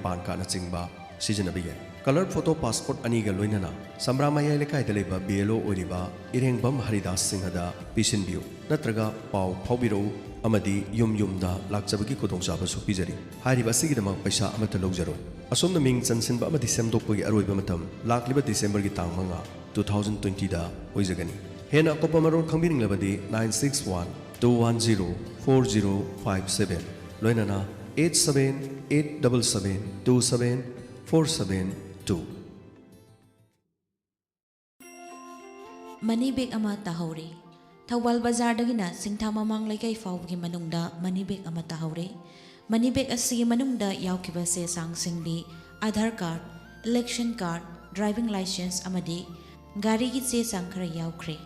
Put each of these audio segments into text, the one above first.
PAN card चिंबा सिजनबी है colour photo passport अनीगा लोइनना समरा मयाई लेकायदा लेबा BLO ओरिबा इरेंगबम Haridas सिंहदा पिसिनबियु नत्रगा पाव फाउबिरो अमदी yum युमदा लाक्चबगी खुदोंचाबसु पिजरी हारिबा सिगिदमक पैसा अमत लौजरो असोमना मिंग चनसिनबा अमदी सेमदोकपगी अरोइबा मतम लाक्लिबा डिसेंबर की तांग मंगा 2020 दा ओइजगनी हेना अकोपा मरोल खंबिनिंगलबदी 961-210-4057 लोइनना 8787274742 मनी बैग अमा ताहौरे थौबाल बाजारदगिना सिंथा ममांग लेकै फाउबगी मनुंगदा मनी बैग अमा ताहौरे मनी बैग असिगी मनुंगदा यावखिबा से सांगसिंगदी Aadhaar card election card driving licence अमदी गाड़ी की चे सांग खरा यावख्रे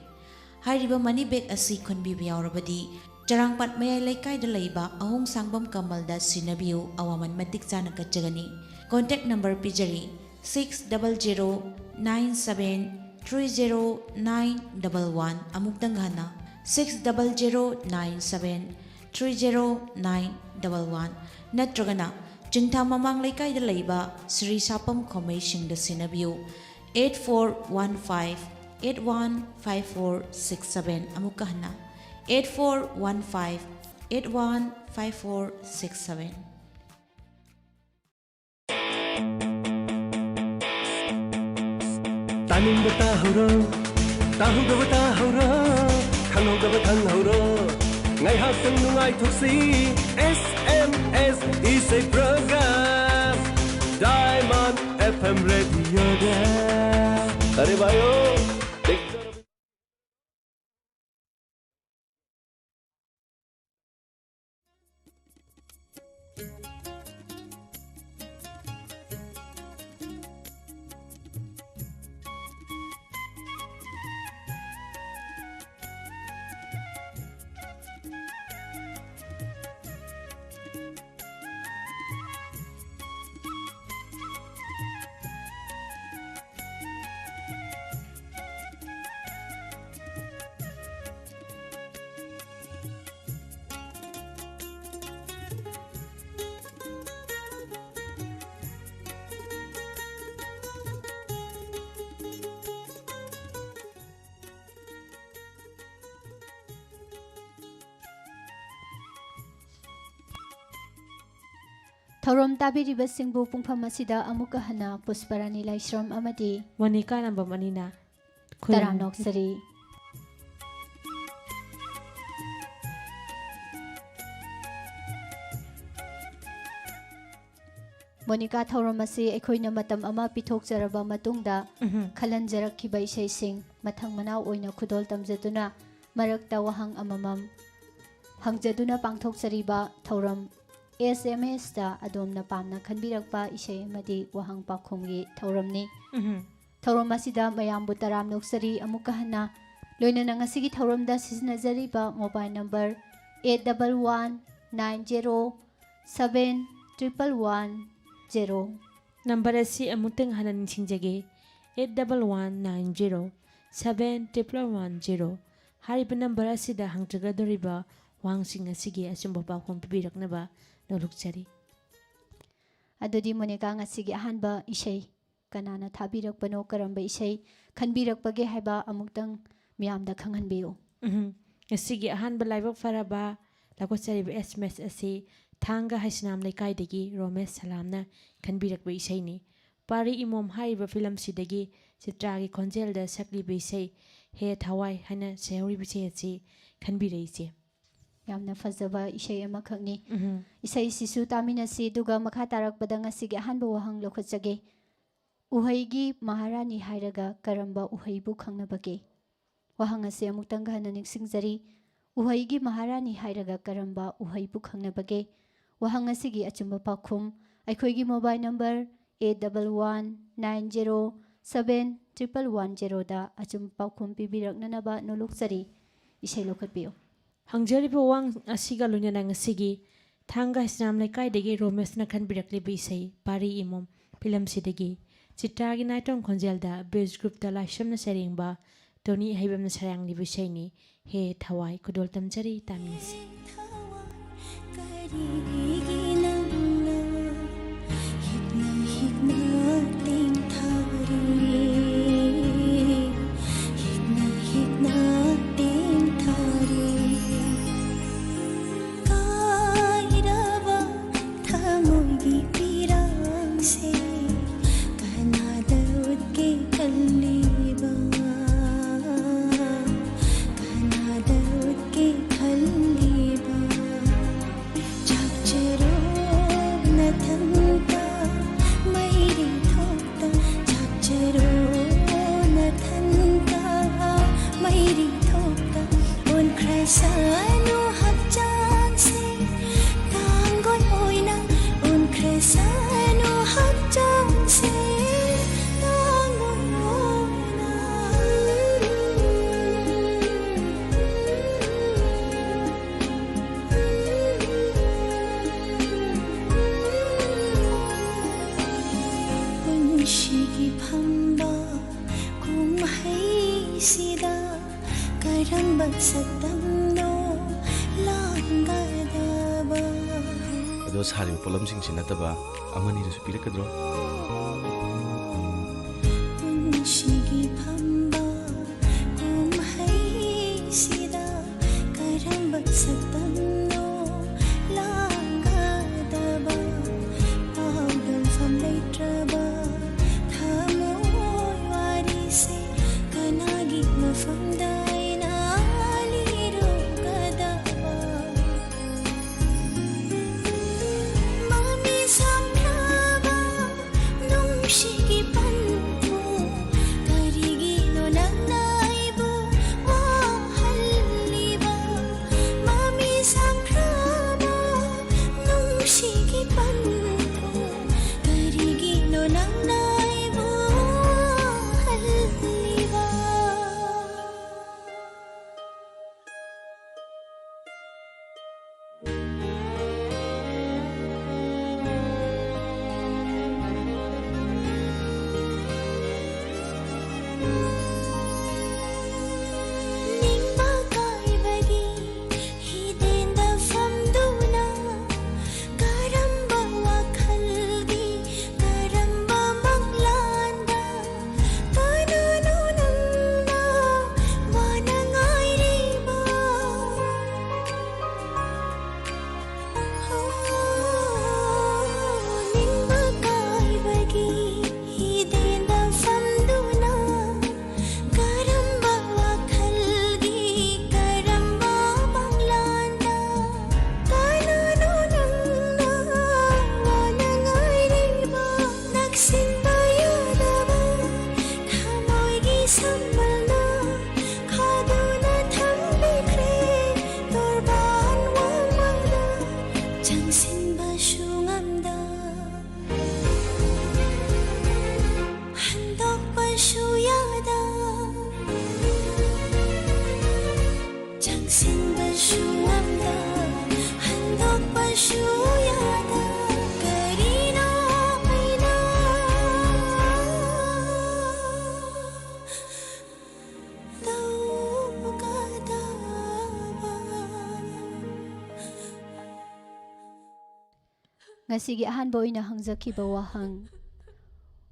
हारिबा मनी बैग असि खनबिबा यावरबदी चरांगपाट मयाई लेकायदा लैबा अहोंग सांगबम कमलदा सिनबियु अवामन मतिक चाना कच्चगनी कॉन्टैक्ट नंबर पिजरी 6009730911 अमुक्तंग घना 6009730911 नत्रगना चिंथा ममांग लेकायदा लैबा श्री सापम खोमै सिंगद सिनबियु 8415815467 अमुक्का हना 8415815467 तानिंग ताहुरो ताहुगब ताहुरो खनोगब खनहुरो ngai ha teng nungai thusi SMS is a program Diamond FM radio da are bayo थौरम ताबिरिबा सिंबु पुंफम असिदा अमुक हना पुष्परानी लाइश्रम अमदी मोनिका नंबर मनीना तरानोक सरी मोनिका थौरम असि अखोइना मतम अमा पिथोकजरबा मतुंगदा खलंजरखिबा इसेसिंग मथंग मनाव ओइना खुदोल तमजदुना मरकता वहंग अममम हंगजदुना पांगथोकजरिबा थौरम SMS दा अदोमना पामना खनबिरकपा इसे मदी वहंग पाखोमगी थौरमनी थौरम असिदा मयामबु तराम नोक्सरी अमुक हना लोइना ngasiगी थौरमदा सिजनजरिबा मोबाइल नंबर 8119071110 नंबर असी अमुतंग हना निसिंजगे 8119071110 हारिबा नंबर असिदा हंगजगदरिबा वांगसिंग असिगी असुंबा पाखोम पिबिरकनबा नोलुकचरी अदुदी मोनिका ngasiगी अहानबा इसै कनाना थाबिरकपनो करंबा इसै खनबिरकपगे हाइबा अमुक्तंग मियामदा खंगहनबियो ngasiगी अहानबा लाइबक फराबा लाकोचरीबा SMS असि थांगा हाइसनाम लेकाइदगी रोमेश सलामना खनबिरकबा इसैनी पारी इमोम हाइबा फिल्म सिदगी चित्रागी खोंजेलदा सकलिबा इसै हे थवाई हाना सेहौरिबा चेची खनबिरैचे यामना फजबा इशै अमा खंगनी इशै सिसु तामिनसी दुगा मखा तारकपदा ngasiगी अहानबा वहंग लोखचगे उहैगी महारानी हाइरगा करंबा उहैबु खंगनबगे वहंग असे अमुक्तंग हना निक्सिंगजरी उहैगी महारानी हाइरगा करंबा उहैबु खंगनबगे वहंग असिगी अचुंबा पाखुम अखोइगी मोबाइल नंबर 8111071110 दा अचुंबा पाखुम पिबिरकननबा नोलुकचरी इशै लोखतबियो हंगजरिबा वांग असिगा लुनना ngasiगी थांगा हिसनाम लेकाइदगी रोमेशना खनबिरकलिबा इसै पारी इमोम फिल्म सिदगी चित्रागी नाइटोंग खोंजेलदा बेस ग्रुपता लाइसमना सरेंबा टोनी हाइबमना सरांगलिबा इसैनी हे थवाई खुदोल तमजरी तामिनसी ꯁꯛꯇꯝꯅꯣ ꯂꯥꯡꯒꯗꯕ ꯑꯗꯣ ꯁꯥꯔꯤꯕ ꯄꯣꯠꯂꯝꯁꯤꯡꯁꯤ ꯅꯠꯇꯕ ꯑꯃꯅꯤꯗꯁꯨ ꯄꯤꯔꯛꯀꯗ꯭ꯔꯣ? ꯄꯨꯟꯁꯤꯒꯤ ꯐꯝꯕ ꯀꯨꯝꯍꯩꯁꯤꯗ ꯀꯔꯝꯕ ꯁꯛꯇꯝꯅꯣ ꯂꯥꯡꯒꯗꯕ ꯄꯥꯎꯗꯝꯐꯝ ꯂꯩꯇ꯭ꯔꯕ ꯊꯃꯣꯏ ꯋꯥꯔꯤꯁꯦ ꯀꯅꯥꯒꯤ ꯃꯐꯝꯗ ꯑꯩꯅ ꯂꯤꯔꯨꯒꯗꯕ ꯃꯃꯤ ꯁꯝꯂꯕ ꯅꯨꯡꯁꯤꯒꯤ ꯄꯟꯊꯨꯡ ꯀꯔꯤꯒꯤꯅꯣ ꯅꯪꯅ ꯑꯩꯕꯨ ꯋꯥꯍꯜꯂꯤꯕ ꯃꯃꯤ ꯁꯝꯂꯕ ꯅꯨꯡꯁꯤꯒꯤ ꯄꯟꯊꯨꯡ ꯀꯔꯤꯒꯤꯅꯣ ꯅꯪꯅ ꯑꯩꯕꯨ ꯋꯥꯍꯜꯂꯤꯕ ꯅꯤꯡꯕ ꯀꯥꯏꯕꯒꯤ ꯍꯤꯗꯦꯟꯗ ꯐꯝꯗꯨꯅ ꯀꯔꯝꯕ ꯋꯥꯈꯜꯒꯤ ꯀꯔꯝꯕ ꯃꯪꯂꯥꯟꯗ ꯀꯅꯥꯅꯣ ꯅꯪꯅ ꯋꯥꯅ ꯉꯥꯏꯔꯤꯕ ꯅꯤꯡꯕ ꯀꯥꯏꯕꯒꯤ ꯍꯤꯗꯦꯟꯗ ꯐꯝꯗꯨꯅ ꯀꯔꯝꯕ ꯋꯥꯈꯜꯒꯤ ꯀꯔꯝꯕ ꯃꯪꯂꯥꯟꯗ ꯀꯅꯥꯅꯣ ꯅꯪꯅ ꯋꯥꯅ ꯉꯥꯏꯔꯤꯕ ꯅꯛꯁꯤꯟꯕ ꯌꯥꯗꯕ ꯊꯃꯣꯏꯒꯤ ꯁꯝꯕꯜꯅ ꯈꯥꯗꯨꯅ ꯊꯝꯕꯤꯈ꯭ꯔꯦ ꯇꯣꯔꯕꯥꯟ ꯋꯥꯡꯃꯗ ꯆꯪꯁꯤꯟꯕꯁꯨ ꯉꯝꯗ ꯍꯟꯗꯣꯛꯄꯁꯨ ꯌꯥꯗ ꯆꯪꯁꯤꯟꯕꯁꯨ ꯉꯝꯗ ꯍꯟꯗꯣꯛꯄꯁꯨ ꯌꯥꯗ ꯀꯔꯤꯅꯣ ꯑꯩꯅ Ngasigi ahanba oina hangzakiba wahang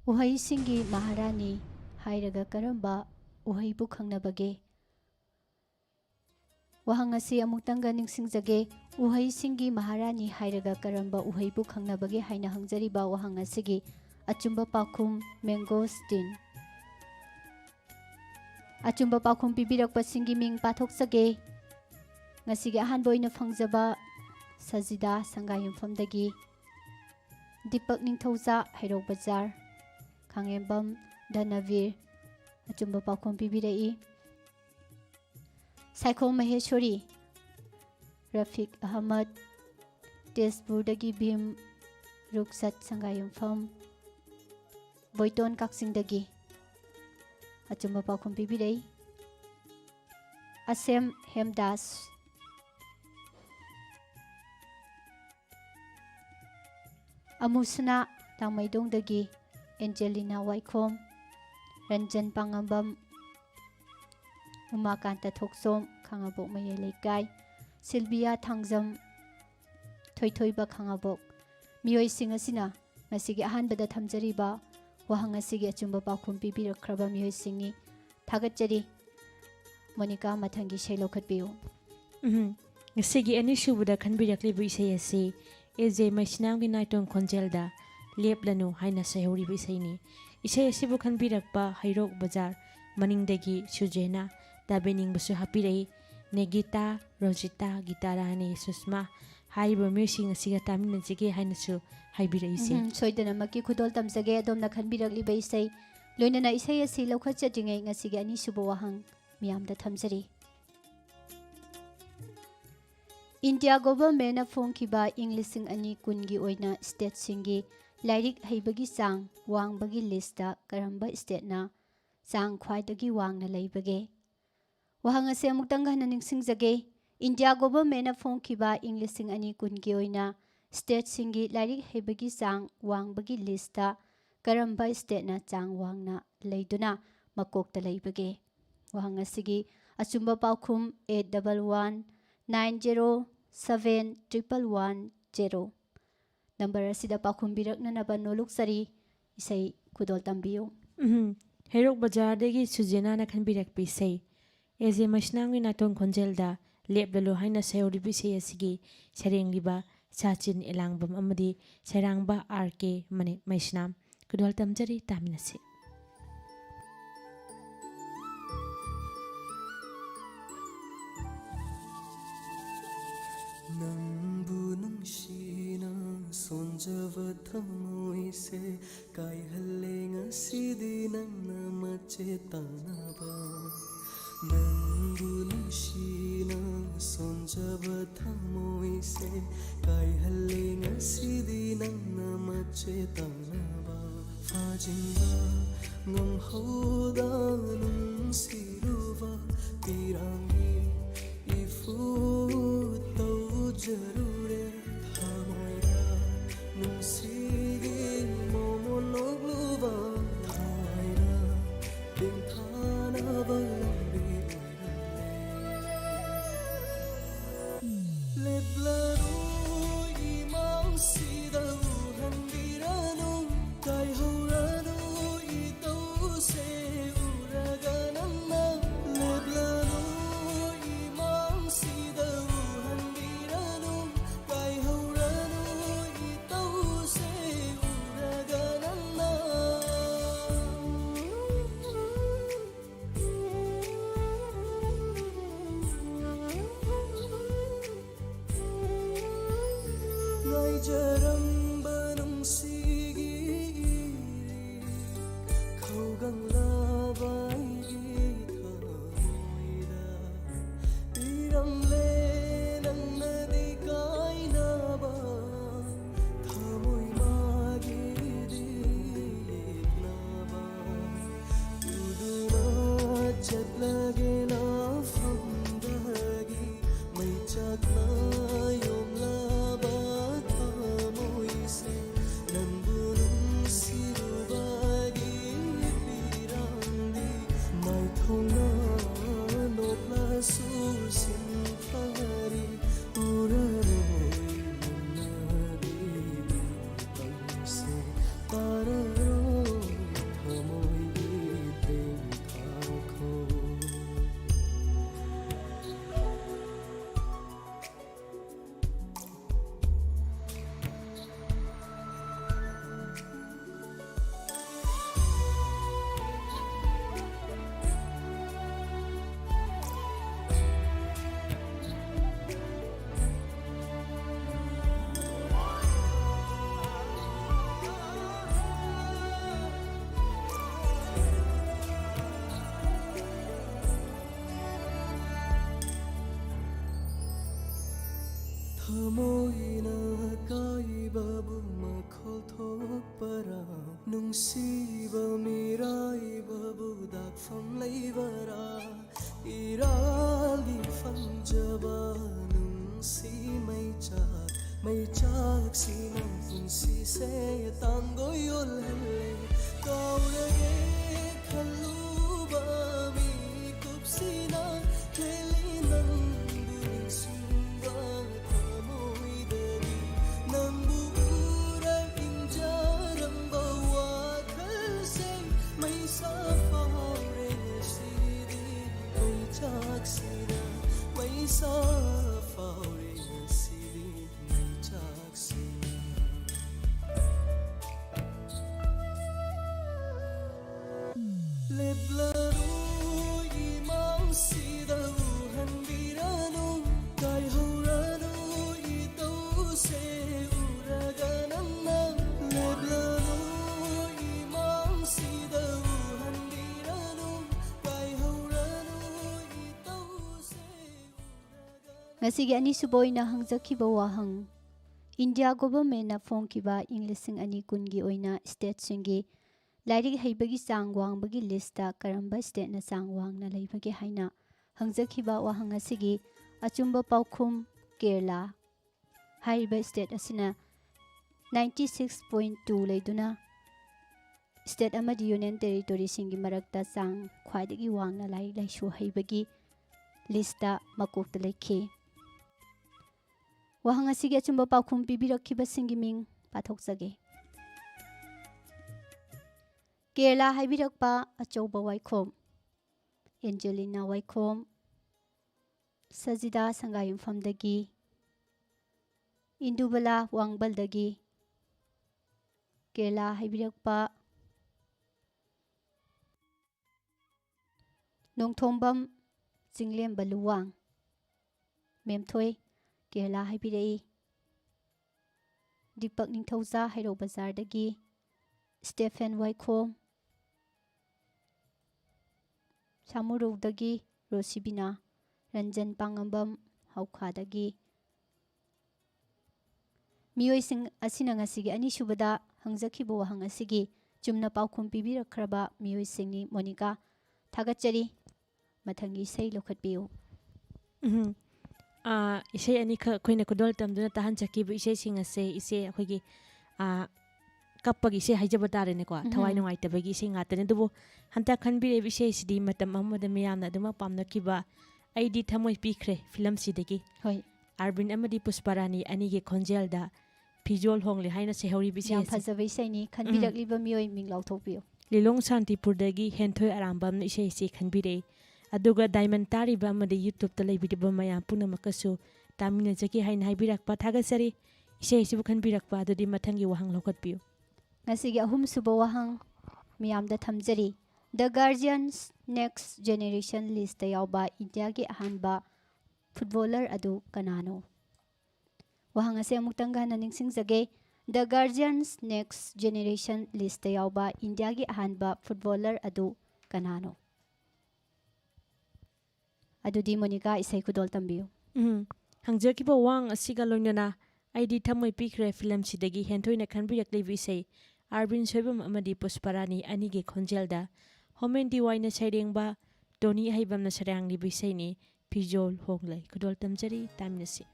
uhaisingi maharani hairaga karamba uhaibu khangnabage wahang asi amuktanga ningsingjage uhaisingi maharani hairaga karamba uhaibu khangnabage haina hangjariba wahang asigi achumba pakhum mangosteen achumba pakhum pibirakpa singi ming pathoksage ngasigi ahanba oina phangjaba Sajida Sangayumfamdagi Deepak Ningthauja Hairok Bazar Khangembam Dhanavir Achumba Pakhom Pibirai Saikho Maheshwari Rafiq Ahmad Tezpurdagi Bhim Ruksat Sangayumfam Boiton Kaksingdagi Achumba Pakhom Pibirai Asem Hemdas Amusna Tamaidongdagi Angelina Waikhom Ranjan Pangambam Umakanta Thoksom Khangabok Mayai Leikai Sylvia Thangjam Thoithoiba Khangabok Miyoi Singasina Ngasigi Ahanbada Thamjariba Wahang Asigi Achumba Pakhum Pibirakraba Miyoi Singni Thagatjari Monica Mathangi Shailokhatpiu Ngasigi anisubada khanbiraklibu isai asi Eze Maisnamgi Naitong Khonjelda Leplanu haina sayhori bisaini isai asibu khanbirakpa Hairok Bazar maningdagi Sujena Dabening basu hapirai Negita Rosita Gitarani Susma haiba music asiga taminajige hainasu haibiraisi soidana maki khudol tamjage adomna khanbirakliba isai loinana isai asi lokhatchatingai ngasigi ani subo wahang miyamda thamjari India government na phongkiba Englishing ani kungi oina state singi lairik haibagi sang wangbagi lista karamba state na sang khwaidagi wangna leibage wahang ase amuktang hana ningsingjage India government na phongkiba Englishing ani kungi oina state singi lairik haibagi sang wangbagi lista karamba state na chang wangna leiduna makokta leibage wahang asigi ꯑꯆꯨꯝꯕ ꯄꯥꯎꯈꯨꯝ 8119071110 number ꯑꯁꯤꯗ ꯄꯥꯎꯈꯨꯝ ꯕꯤꯔꯛꯅꯅꯕ ꯅꯣꯂꯨꯛꯆꯔꯤ ꯏꯁꯩ ꯈꯨꯗꯣꯜ ꯇꯝꯕꯤꯌꯨ ꯍꯩꯔꯣꯛ ꯕꯖꯥꯔꯗꯒꯤ ꯁꯨꯖꯦꯅꯥꯅ ꯈꯟꯕꯤꯔꯛꯄ ꯏꯁꯩ ꯑꯦꯖꯦ ꯃꯩꯁꯅꯥꯝꯒꯤ ꯅꯥꯇꯣꯟ ꯈꯣꯟꯖꯦꯜꯗ ꯂꯦꯞꯂꯂꯨ ꯍꯥꯏꯅ ꯁꯩꯍꯧꯔꯤꯕ ꯏꯁꯩ ꯑꯁꯤꯒꯤ ꯁꯩꯔꯦꯡꯂꯤꯕ ꯁꯥꯆꯤꯟ ꯑꯦꯂꯥꯡꯕꯝ ꯑꯃꯗꯤ ꯁꯩꯔꯥꯡꯕ RK ꯃꯩꯁꯅꯥꯝ ꯈꯨꯗꯣꯜ ꯇꯝꯖꯔꯤ ꯇꯥꯃꯤꯟꯅꯁꯤ ꯅꯪꯕꯨ ꯅꯨꯡꯁꯤꯅ ꯁꯣꯟꯖꯕ ꯊꯃꯣꯏꯁꯦ ꯀꯥꯏꯍꯜꯂꯦ ꯉꯁꯤꯗꯤ ꯅꯪꯅ ꯃꯆꯦꯠ ꯇꯥꯅꯕ ꯅꯪꯕꯨ ꯅꯨꯡꯁꯤꯅ ꯁꯣꯟꯖꯕ ꯊꯃꯣꯏꯁꯦ ꯀꯥꯏꯍꯜꯂꯦ ꯉꯁꯤꯗꯤ ꯅꯪꯅ ꯃꯆꯦꯠ ꯇꯥꯅꯕ ꯐꯥꯖꯤꯟꯕ ꯉꯝꯍꯧꯗ ꯅꯨꯡꯁꯤꯔꯨꯕ ꯄꯤꯔꯥꯡꯒꯤ 이후 떠오르래 하모이라 눈시기 모모노글루바 하모이라 빙타나바 leplaru imangsi다 uhandiranu kaihuranu itause uragananna leplaru jaramba nungsigi khaugang labai thamoida iramle nannadi kainaba thamoi magi dinaba uduna chatlage na famdagi mai chakna yomla Thamoina kaibabu makhol thokpara nungsiba miraibabu dakfam leibara irali fanjaba nungsi maichak sina funsi se tango yolhele kaurage khaluba mi kupsina kelinan Ngasigi anisubo ina hangjakiba wahang India government na phongkiba Englishing ani kungi oina state singi lairik haibagi changwang bagi lista karamba state na changwang na leibagi haina hangjakiba wahang asigi achumba paukhum Kerala haiba state asina 96.2 leiduna state amadi union territory singi marakta chang khwaidagi wangna lairik laishu haibagi list ꯃꯀꯣꯛꯇ ꯂꯩꯈꯤ꯫ ꯋꯥꯍꯪ ꯑꯁꯤꯒꯤ ꯑꯆꯨꯝꯕ ꯄꯥꯎꯈꯨꯝ ꯄꯤꯕꯤꯔꯛꯈꯤꯕꯁꯤꯡꯒꯤ ꯃꯤꯡ ꯄꯥꯊꯣꯛꯆꯒꯦ꯫ ꯀꯦꯔꯂꯥ ꯍꯥꯏꯕꯤꯔꯛꯄ ꯑꯆꯧꯕ ꯋꯥꯏꯈꯣꯝ: ꯑꯦꯟꯖꯦꯂꯤꯅꯥ ꯋꯥꯏꯈꯣꯝ, ꯁꯖꯤꯗꯥ ꯁꯪꯒꯥꯌꯨꯝꯐꯝꯗꯒꯤ, ꯏꯟꯗꯨꯕꯂꯥ ꯋꯥꯡꯕꯜꯗꯒꯤ, ꯀꯦꯔꯂꯥ ꯍꯥꯏꯕꯤꯔꯛꯄ ꯅꯣꯡꯊꯣꯝꯕꯝ ꯆꯤꯡꯂꯦꯝꯕ ꯂꯨꯋꯥꯡ, ꯃꯦꯝꯊꯣꯏ ꯀꯦꯔꯂꯥ ꯍꯥꯏꯕꯤꯔꯛꯏ꯫ ꯗꯤꯄꯛ ꯅꯤꯡꯊꯧꯖꯥ ꯍꯩꯔꯧ ꯕꯖꯥꯔꯗꯒꯤ, ꯁ꯭ꯇꯦꯐꯦꯟ ꯋꯥꯏꯈꯣꯝ, ꯁꯥꯃꯨꯔꯧꯗꯒꯤ ꯔꯣꯁꯤꯕꯤꯅꯥ, ꯔꯟꯖꯟ ꯄꯥꯡꯉꯝꯕꯝ ꯍꯧꯈꯥꯗꯒꯤ꯫ ꯃꯤꯑꯣꯏꯁꯤꯡ ꯑꯁꯤꯅ ꯉꯁꯤꯒꯤ ꯑꯅꯤꯁꯨꯕꯗ ꯍꯪꯖꯈꯤꯕ ꯋꯥꯍꯪ ꯑꯁꯤꯒꯤ ꯆꯨꯝꯅ ꯄꯥꯎꯈꯨꯝ ꯄꯤꯕꯤꯔꯛꯈ꯭ꯔꯕ ꯃꯤꯑꯣꯏꯁꯤꯡꯅꯤ꯫ ꯃꯣꯅꯤꯀꯥ, ꯊꯥꯒꯠꯆꯔꯤ꯫ ꯃꯊꯪꯒꯤ ꯏꯁꯩ ꯂꯧꯈꯠꯄꯤꯌꯨ꯫ ꯏꯁꯩ ꯑꯅꯤꯈꯛ ꯑꯩꯈꯣꯏꯅ ꯈꯨꯗꯣꯜ ꯇꯝꯗꯨꯅ ꯇꯥꯍꯟꯖꯈꯤꯕ ꯏꯁꯩꯁꯤꯡ ꯑꯁꯦ ꯏꯆꯦ ꯑꯩꯈꯣꯏꯒꯤ ꯀꯞꯄꯒꯤ ꯏꯁꯩ ꯍꯥꯏꯖꯕ ꯇꯥꯔꯦꯅꯦꯀꯣ, ꯊꯋꯥꯏ ꯅꯨꯡꯉꯥꯏꯇꯕꯒꯤ ꯏꯁꯩ ꯉꯥꯛꯇꯅꯦ꯫ ꯑꯗꯨꯕꯨ ꯍꯟꯇꯛ ꯈꯟꯕꯤꯔꯛꯏꯕ ꯏꯁꯩꯁꯤꯗꯤ ꯃꯇꯝ ꯑꯃꯗ ꯃꯤꯌꯥꯝꯅ ꯑꯗꯨꯃꯛ ꯄꯥꯝꯅꯈꯤꯕ ꯑꯩꯗꯤ ꯊꯃꯣꯏ ꯄꯤꯈ꯭ꯔꯦ ꯐꯤꯂꯝꯁꯤꯗꯒꯤ ꯍꯣꯏ, ꯑꯔꯕꯤꯟ ꯑꯃꯗꯤ ꯄꯨꯁꯄꯥꯔꯥꯅꯤ ꯑꯅꯤꯒꯤ ꯈꯣꯟꯖꯦꯜꯗ ꯐꯤꯖꯣꯜ ꯍꯣꯡꯂꯦ ꯍꯥꯏꯅ ꯁꯩꯍꯧꯔꯤꯕ ꯏꯁꯩ ꯌꯥꯝ ꯑꯁꯤ ꯐꯖꯕ ꯏꯁꯩꯅꯤ꯫ ꯈꯟꯕꯤꯔꯛꯂꯤꯕ ꯃꯤꯑꯣꯏ ꯃꯤꯡ ꯂꯥꯎꯊꯣꯛꯄꯤꯌꯨ꯫ ꯂꯤꯂꯣꯡ ꯁꯥꯟꯇꯤꯄꯨꯔꯗꯒꯤ ꯍꯦꯟꯊꯣꯏ ꯑꯔꯥꯝꯕꯝꯅ ꯏꯁꯩ ꯑꯁꯤ ꯈꯟꯕꯤꯔꯛꯏ꯫ ꯑꯗꯨꯒ ꯗꯥꯏꯃꯟ ꯇꯥꯔꯤꯕ ꯑꯃꯗꯤ ꯌꯨꯇ꯭ꯌꯨꯕꯇ ꯂꯩꯕꯤꯔꯤꯕ ꯃꯌꯥꯝ ꯄꯨꯝꯅꯃꯛꯀꯁꯨ ꯇꯥꯃꯤꯟꯅꯖꯒꯦ ꯍꯥꯏꯅ ꯍꯥꯏꯕꯤꯔꯛꯄ ꯊꯥꯒꯠꯆꯔꯤ꯫ ꯏꯁꯩ ꯑꯁꯤꯕꯨ ꯈꯟꯕꯤꯔꯛꯄ ꯑꯗꯨꯗꯤ ꯃꯊꯪꯒꯤ ꯋꯥꯍꯪ ꯂꯧꯈꯠꯄꯤꯌꯨ꯫ ꯉꯁꯤꯒꯤ ꯑꯍꯨꯝꯁꯨꯕ ꯋꯥꯍꯪ ꯃꯤꯌꯥꯝꯗ ꯊꯝꯖꯔꯤ꯫ ꯗ ꯒꯥꯔꯖꯤꯌꯟꯁ ꯅꯦꯛꯁ ꯖꯦꯅꯦꯔꯦꯁꯟ ꯂꯤꯁꯇ ꯌꯥꯎꯕ ꯏꯟꯗꯤꯌꯥꯒꯤ ꯑꯍꯥꯟꯕ ꯐꯨꯠꯕꯣꯂꯔ ꯑꯗꯨ ꯀꯅꯥꯅꯣ? ꯋꯥꯍꯪ ꯑꯁꯤ ꯑꯃꯨꯛꯇꯪꯒ ꯍꯟꯅ ꯅꯤꯡꯁꯤꯡꯖꯒꯦ꯫ ꯗ ꯒꯥꯔꯖꯤꯌꯟꯁ ꯅꯦꯛꯁ ꯖꯦꯅꯦꯔꯦꯁꯟ ꯂꯤꯁꯇ ꯌꯥꯎꯕ ꯏꯟꯗꯤꯌꯥꯒꯤ ꯑꯍꯥꯟꯕ ꯐꯨꯠꯕꯣꯂꯔ ꯑꯗꯨ ꯀꯅꯥꯅꯣ? ꯑꯗꯨꯗꯤ ꯃꯣꯅꯤꯀꯥ, ꯏꯁꯩ ꯈꯨꯗꯣꯜ ꯇꯝꯕꯤꯌꯨ꯫ ꯍꯪꯖꯈꯤꯕ ꯋꯥꯍꯪ ꯑꯁꯤꯒ ꯂꯣꯏꯅꯅ ꯑꯩꯗꯤ ꯊꯃꯣꯏ ꯄꯤꯈ꯭ꯔꯦ ꯐꯤꯂꯝꯁꯤꯗꯒꯤ ꯍꯦꯟꯊꯣꯏꯅ ꯈꯟꯕꯤꯔꯛꯂꯤꯕ ꯏꯁꯩ ꯑꯔꯕꯤꯟ ꯁꯣꯏꯕꯝ ꯑꯃꯗꯤ ꯄꯨꯁꯄꯥꯔꯥꯅꯤ ꯑꯅꯤꯒꯤ ꯈꯣꯟꯖꯦꯜꯗ ꯍꯣꯃꯦꯟ ꯗꯤꯋꯥꯏꯅ ꯁꯩꯔꯦꯡꯕ, ꯇꯣꯅꯤ ꯑꯍꯩꯕꯝꯅ ꯁꯩꯔꯥꯡꯂꯤꯕ ꯏꯁꯩꯅꯤ ꯐꯤꯖꯣꯜ ꯍꯣꯡꯂꯦ꯫ ꯈꯨꯗꯣꯜ ꯇꯝꯖꯔꯤ, ꯇꯥꯃꯤꯟꯅꯁꯤ꯫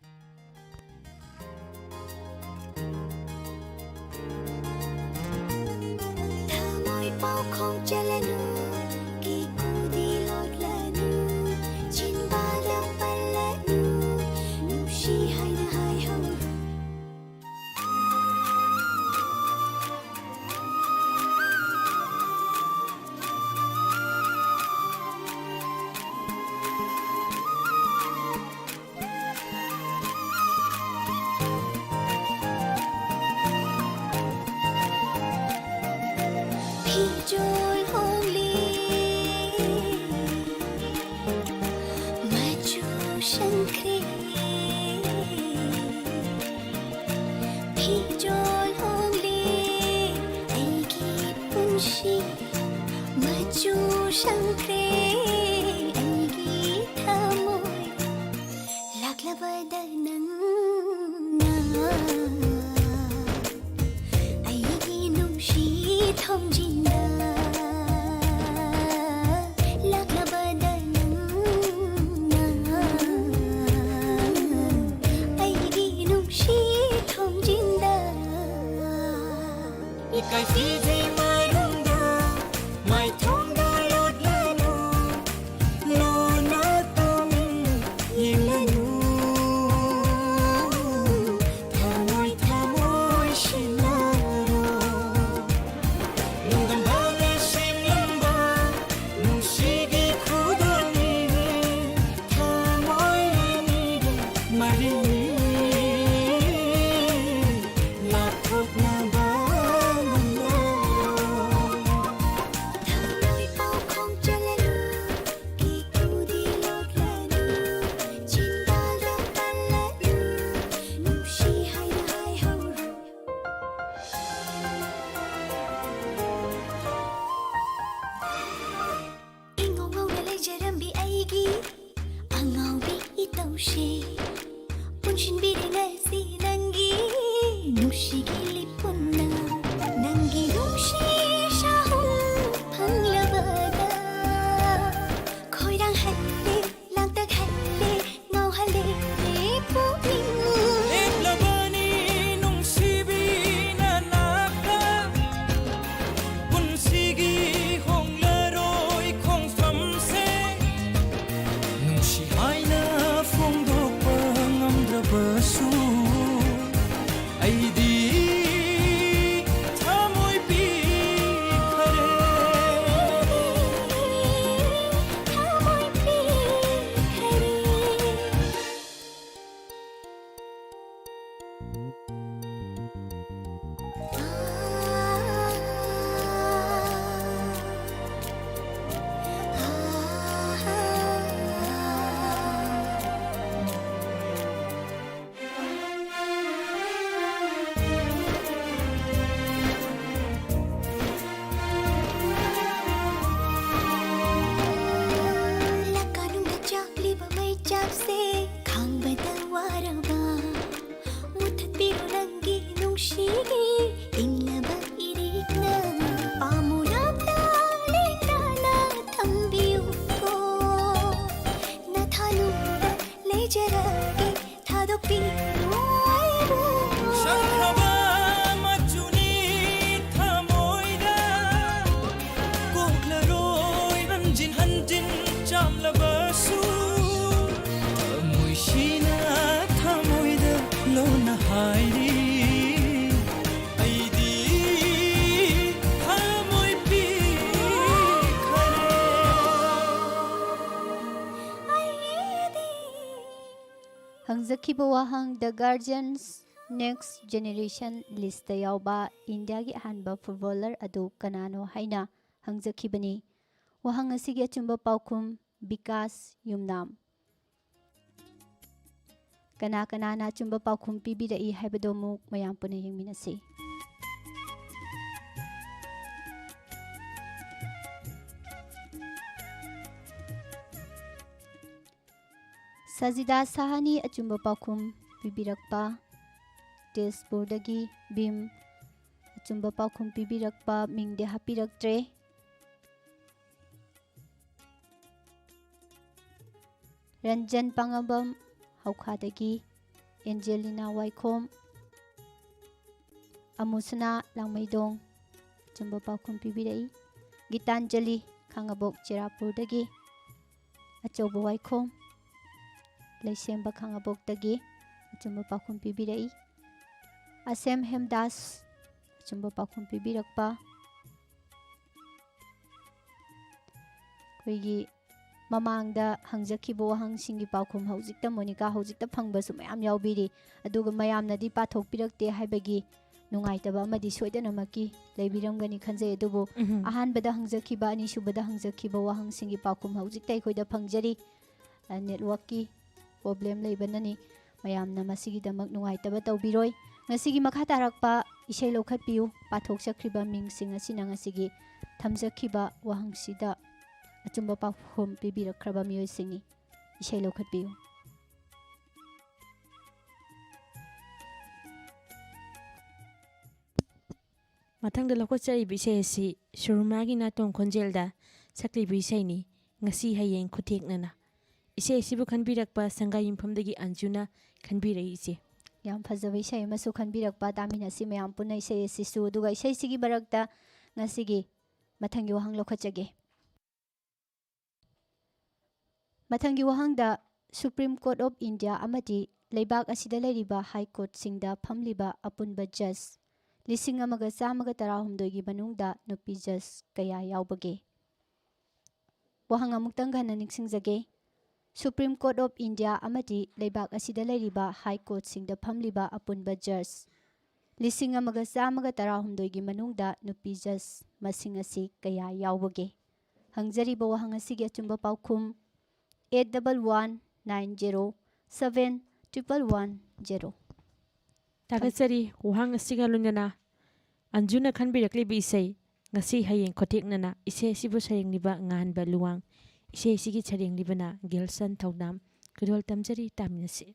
ꯊꯃꯣꯏ ꯄꯥꯎꯈꯣꯡ ꯆꯠꯂꯅꯨ, ꯀꯤꯀꯨꯗꯤ ꯂꯣꯠꯂꯅꯨ, ꯆꯤꯟꯕꯥꯗ ꯄꯜꯂꯅꯨ, ꯅꯨꯡꯁꯤ ꯍꯥꯏꯅ ꯍꯥꯏꯍꯧꯔꯣ꯫ फिजोल होंगली मचू शंखरे, फिजोल होंगली ऐगी पुंशी मचू शंखरे, ऐगी थमोय लाग्लबदनंगना, ऐगी नुंशी थमजिंदा लाग्लबदनंगना, ऐगी नुंशी थमजिंदा। इकाई सीधे मारूंगा मैं थोंगा लोटलानु, लोना तुम येलनु, थमोय थमोय शिनारो, नंदम भागे सिमंबा नुसीगी खुदोनी, थमोय नीगे मरिनी, लाथोक ना बांगला। ꯍꯪꯖꯈꯤꯕ ꯋꯥꯍꯪ ꯗ ꯒꯥꯔꯖꯤꯌꯟꯁ ꯅꯦꯛꯁ ꯖꯦꯅꯦꯔꯦꯁꯟ ꯂꯤꯁꯇ ꯌꯥꯎꯕ ꯏꯟꯗꯤꯌꯥꯒꯤ ꯑꯍꯥꯟꯕ ꯐꯨꯠꯕꯣꯂꯔ ꯑꯗꯨ ꯀꯅꯥꯅꯣ ꯍꯥꯏꯅ ꯍꯪꯖꯈꯤꯕꯅꯤ꯫ ꯋꯥꯍꯪ ꯑꯁꯤꯒꯤ ꯑꯆꯨꯝꯕ ꯄꯥꯎꯈꯨꯝ ꯕꯤꯀꯥꯁ ꯌꯨꯝꯅꯥꯝ꯫ ꯀꯅꯥ ꯀꯅꯥꯅ ꯑꯆꯨꯝꯕ ꯄꯥꯎꯈꯨꯝ ꯄꯤꯕꯤꯔꯛꯏ ꯍꯥꯏꯕꯗꯨ ꯑꯃꯨꯛ ꯃꯌꯥꯝ ꯄꯨꯟꯅ ꯌꯦꯡꯃꯤꯟꯅꯁꯤ꯫ ꯁꯖꯤꯗꯥ ꯁꯥꯍꯥꯅꯤ ꯑꯆꯨꯝꯕ ꯄꯥꯎꯈꯨꯝ ꯄꯤꯕꯤꯔꯛꯄ꯫ ꯇꯦꯖꯄꯨꯔꯗꯒꯤ ꯚꯤꯝ ꯑꯆꯨꯝꯕ ꯄꯥꯎꯈꯨꯝ ꯄꯤꯕꯤꯔꯛꯄ ꯃꯤꯡꯗꯤ ꯍꯥꯞꯄꯤꯔꯛꯇ꯭ꯔꯦ꯫ ꯔꯟꯖꯟ ꯄꯥꯉꯝꯕꯝ ꯍꯧꯈꯥꯗꯒꯤ, ꯑꯦꯟꯖꯦꯂꯤꯅꯥ ꯋꯥꯏꯈꯣꯝ, ꯑꯃꯨꯁꯅꯥ ꯂꯥꯡꯃꯩꯗꯣꯡ ꯑꯆꯨꯝꯕ ꯄꯥꯎꯈꯨꯝ ꯄꯤꯕꯤꯔꯛꯏ꯫ ꯒꯤꯇꯥꯟꯖꯂꯤ ꯈꯥꯡꯉꯕꯣꯛ ꯆꯦꯔꯥꯄꯨꯔꯗꯒꯤ, ꯑꯆꯧꯕ ꯋꯥꯏꯈꯣꯝ ꯂꯩꯁꯦꯝꯕ ꯈꯥꯡꯉꯕꯣꯛꯇꯒꯤ ꯑꯆꯨꯝꯕ ꯄꯥꯎꯈꯨꯝ ꯄꯤꯕꯤꯔꯛꯏ꯫ ꯑꯁꯦꯝ ꯍꯦꯝꯗꯥꯁ ꯑꯆꯨꯝꯕ ꯄꯥꯎꯈꯨꯝ ꯄꯤꯕꯤꯔꯛꯄ꯫ ꯑꯩꯈꯣꯏꯒꯤ ꯃꯃꯥꯡꯗ ꯍꯪꯖꯈꯤꯕ ꯋꯥꯍꯪꯁꯤꯡꯒꯤ ꯄꯥꯎꯈꯨꯝ ꯍꯧꯖꯤꯛꯇ ꯃꯣꯅꯤꯀꯥ ꯍꯧꯖꯤꯛꯇ ꯐꯪꯕꯁꯨ ꯃꯌꯥꯝ ꯌꯥꯎꯕꯤꯔꯤ, ꯑꯗꯨꯒ ꯃꯌꯥꯝꯅꯗꯤ ꯄꯥꯊꯣꯛꯄꯤꯔꯛꯇꯦ ꯍꯥꯏꯕꯒꯤ ꯅꯨꯡꯉꯥꯏꯇꯕ ꯑꯃꯗꯤ ꯁꯣꯏꯗꯅꯃꯛꯀꯤ ꯂꯩꯕꯤꯔꯝꯒꯅꯤ ꯈꯟꯖꯩ꯫ ꯑꯗꯨꯕꯨ ꯑꯍꯥꯟꯕꯗ ꯍꯪꯖꯈꯤꯕ, ꯑꯅꯤꯁꯨꯕꯗ ꯍꯪꯖꯈꯤꯕ ꯋꯥꯍꯪꯁꯤꯡꯒꯤ ꯄꯥꯎꯈꯨꯝ ꯍꯧꯖꯤꯛꯇ ꯑꯩꯈꯣꯏꯗ ꯐꯪꯖꯔꯤ꯫ ꯅꯦꯠꯋꯥꯔꯛꯀꯤ ꯄ꯭ꯔꯣꯕ꯭ꯂꯦꯝ ꯂꯩꯕꯅꯅꯤ, ꯃꯌꯥꯝꯅ ꯃꯁꯤꯒꯤꯗꯃꯛ ꯅꯨꯡꯉꯥꯏꯇꯕ ꯇꯧꯕꯤꯔꯣꯏ꯫ ꯉꯁꯤꯒꯤ ꯃꯈꯥ ꯇꯥꯔꯛꯄ ꯏꯁꯩ ꯂꯧꯈꯠꯄꯤꯌꯨ꯫ ꯄꯥꯊꯣꯛꯆꯈ꯭ꯔꯤꯕ ꯃꯤꯡꯁꯤꯡ ꯑꯁꯤꯅ ꯉꯁꯤꯒꯤ ꯊꯝꯖꯈꯤꯕ ꯋꯥꯍꯪꯁꯤꯗ ꯑꯆꯨꯝꯕ ꯄꯥꯎꯈꯨꯝ ꯄꯤꯕꯤꯔꯛꯈ꯭ꯔꯕ ꯃꯤꯑꯣꯏꯁꯤꯡꯅꯤ꯫ ꯏꯁꯩ ꯂꯧꯈꯠꯄꯤꯌꯨ꯫ ꯃꯊꯪꯗ ꯂꯧꯈꯠꯆꯔꯤꯕ ꯏꯁꯩ ꯑꯁꯤ ꯁꯨꯔꯃꯥꯒꯤ ꯅꯥꯇꯣꯟ ꯈꯣꯟꯖꯦꯜꯗ ꯁꯛꯂꯤꯕ ꯏꯁꯩꯅꯤ, ꯉꯁꯤ ꯍꯌꯦꯡ ꯈꯨꯊꯦꯛꯅꯅ꯫ ꯏꯁꯩ ꯑꯁꯤꯕꯨ ꯈꯟꯕꯤꯔꯛꯄ ꯁꯪꯒꯥꯏꯌꯨꯝꯐꯝꯗꯒꯤ ꯑꯟꯖꯨꯅ ꯈꯟꯕꯤꯔꯛꯏ ꯏꯆꯦ꯫ ꯌꯥꯝ ꯐꯖꯕ ꯏꯁꯩ ꯑꯃꯁꯨ ꯈꯟꯕꯤꯔꯛꯄ, ꯇꯥꯃꯤꯟꯅꯁꯤ ꯃꯌꯥꯝ ꯄꯨꯟꯅ ꯏꯁꯩ ꯑꯁꯤꯁꯨ꯫ ꯑꯗꯨꯒ ꯏꯁꯩꯁꯤꯒꯤ ꯃꯔꯛꯇ ꯉꯁꯤꯒꯤ ꯃꯊꯪꯒꯤ ꯋꯥꯍꯪ ꯂꯧꯈꯠꯆꯒꯦ꯫ ꯃꯊꯪꯒꯤ ꯋꯥꯍꯪꯗ ꯁꯨꯄ꯭ꯔꯤꯝ ꯀꯣꯔꯠ ꯑꯣꯐ ꯏꯟꯗꯤꯌꯥ ꯑꯃꯗꯤ ꯂꯩꯕꯥꯛ ꯑꯁꯤꯗ ꯂꯩꯔꯤꯕ ꯍꯥꯏ ꯀꯣꯔꯠꯁꯤꯡꯗ ꯐꯝꯂꯤꯕ ꯑꯄꯨꯟꯕ ꯖꯁ 1118ꯒꯤ ꯃꯅꯨꯡꯗ ꯅꯨꯄꯤ ꯖꯁ ꯀꯌꯥ ꯌꯥꯎꯕꯒꯦ? ꯋꯥꯍꯪ ꯑꯃꯨꯛꯇꯪ ꯍꯟꯅ ꯅꯤꯡꯁꯤꯡꯖꯒꯦ꯫ ꯁꯨꯄ꯭ꯔꯤꯝ ꯀꯣꯔꯠ ꯑꯣꯐ ꯏꯟꯗꯤꯌꯥ ꯑꯃꯗꯤ ꯂꯩꯕꯥꯛ ꯑꯁꯤꯗ ꯂꯩꯔꯤꯕ ꯍꯥꯏ ꯀꯣꯔꯠꯁꯤꯡꯗ ꯐꯝꯂꯤꯕ ꯑꯄꯨꯟꯕ ꯖꯁ 1118ꯒꯤ ꯃꯅꯨꯡꯗ ꯅꯨꯄꯤ ꯖꯁ ꯃꯁꯤꯡ ꯑꯁꯤ ꯀꯌꯥ ꯌꯥꯎꯕꯒꯦ? ꯍꯪꯖꯔꯤꯕ ꯋꯥꯍꯪ ꯑꯁꯤꯒꯤ ꯑꯆꯨꯝꯕ ꯄꯥꯎꯈꯨꯝ 8119071110꯫ ꯊꯥꯒꯠꯆꯔꯤ꯫ ꯋꯥꯍꯪ ꯑꯁꯤꯒ ꯂꯣꯏꯅꯅ ꯑꯟꯖꯨꯅ ꯈꯟꯕꯤꯔꯛꯂꯤꯕ ꯏꯁꯩ ꯉꯁꯤ ꯍꯌꯦꯡ ꯈꯨꯊꯦꯛꯅꯅ, ꯏꯁꯩ ꯑꯁꯤꯕꯨ ꯁꯩꯔꯦꯡꯂꯤꯕ ꯉꯥꯟꯕ ꯂꯨꯋꯥꯡ, ꯏꯁꯩ ꯑꯁꯤꯒꯤ ꯁꯩꯔꯦꯡꯂꯤꯕꯅ ꯒꯤꯜꯁꯟ ꯊꯧꯅꯥꯝ꯫ ꯈꯨꯗꯣꯜ ꯇꯝꯖꯔꯤ, ꯇꯥꯃꯤꯟꯅꯁꯤ꯫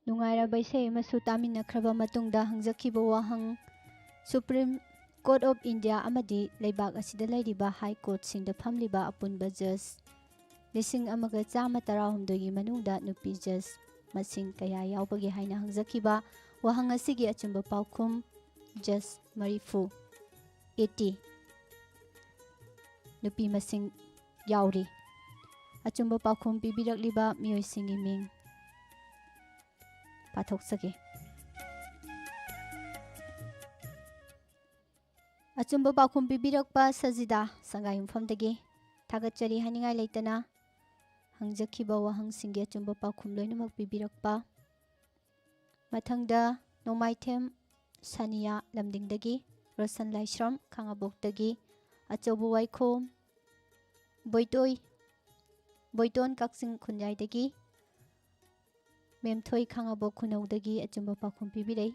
ꯅꯨꯡꯉꯥꯏꯔꯕ ꯏꯁꯩ ꯑꯃꯁꯨ ꯇꯥꯃꯤꯟꯅꯈ꯭ꯔꯕ ꯃꯇꯨꯡꯗ ꯍꯪꯖꯈꯤꯕ ꯋꯥꯍꯪ ꯁꯨꯄ꯭ꯔꯤꯝ ꯀꯣꯔꯠ ꯑꯣꯐ ꯏꯟꯗꯤꯌꯥ ꯑꯃꯗꯤ ꯂꯩꯕꯥꯛ ꯑꯁꯤꯗ ꯂꯩꯔꯤꯕ ꯍꯥꯏ ꯀꯣꯔꯠꯁꯤꯡꯗ ꯐꯝꯂꯤꯕ ꯑꯄꯨꯟꯕ ꯖꯁ 1,119ꯒꯤ ꯃꯅꯨꯡꯗ ꯅꯨꯄꯤ ꯖꯁ ꯃꯁꯤꯡ ꯀꯌꯥ ꯌꯥꯎꯕꯒꯦ ꯍꯥꯏꯅ ꯍꯪꯖꯈꯤꯕ ꯋꯥꯍꯪ ꯑꯁꯤꯒꯤ ꯑꯆꯨꯝꯕ ꯄꯥꯎꯈꯨꯝ ꯖꯁ 80 ꯅꯨꯄꯤ ꯃꯁꯤꯡ ꯌꯥꯎꯔꯤ꯫ ꯑꯆꯨꯝꯕ ꯄꯥꯎꯈꯨꯝ ꯄꯤꯕꯤꯔꯛꯂꯤꯕ ꯃꯤꯑꯣꯏꯁꯤꯡꯒꯤ ꯃꯤꯡ ꯄꯥꯊꯣꯛꯆꯒꯦ꯫ ꯑꯆꯨꯝꯕ ꯄꯥꯎꯈꯨꯝ ꯄꯤꯕꯤꯔꯛꯄ ꯁꯖꯤꯗꯥ ꯁꯪꯒꯥꯏꯌꯨꯝꯐꯝꯗꯒꯤ ꯊꯥꯒꯠꯆꯔꯤ ꯍꯥꯏꯅꯤꯡꯉꯥꯏ ꯂꯩꯇꯅ ꯍꯪꯖꯈꯤꯕ ꯋꯥꯍꯪꯁꯤꯡꯒꯤ ꯑꯆꯨꯝꯕ ꯄꯥꯎꯈꯨꯝ ꯂꯣꯏꯅꯃꯛ ꯄꯤꯕꯤꯔꯛꯄ꯫ ꯃꯊꯪꯗ ꯅꯣꯡꯃꯥꯏꯊꯦꯝ ꯁꯥꯅꯤꯌꯥ ꯂꯝꯗꯤꯡꯗꯒꯤ, ꯔꯣꯁꯟ ꯂꯥꯏꯁ꯭ꯔꯝ ꯈꯥꯉꯕꯣꯛꯇꯒꯤ, ꯑꯆꯧꯕ ꯋꯥꯏꯈꯣꯝ ꯕꯣꯏꯇꯣꯟ ꯀꯛꯆꯤꯡ ꯈꯨꯟꯌꯥꯏꯗꯒꯤ, ꯃꯦꯝꯊꯣꯏ ꯈꯥꯉꯕꯣꯛ ꯈꯨꯅꯧꯗꯒꯤ ꯑꯆꯨꯝꯕ ꯄꯥꯎꯈꯨꯝ ꯄꯤꯕꯤꯔꯛꯏ꯫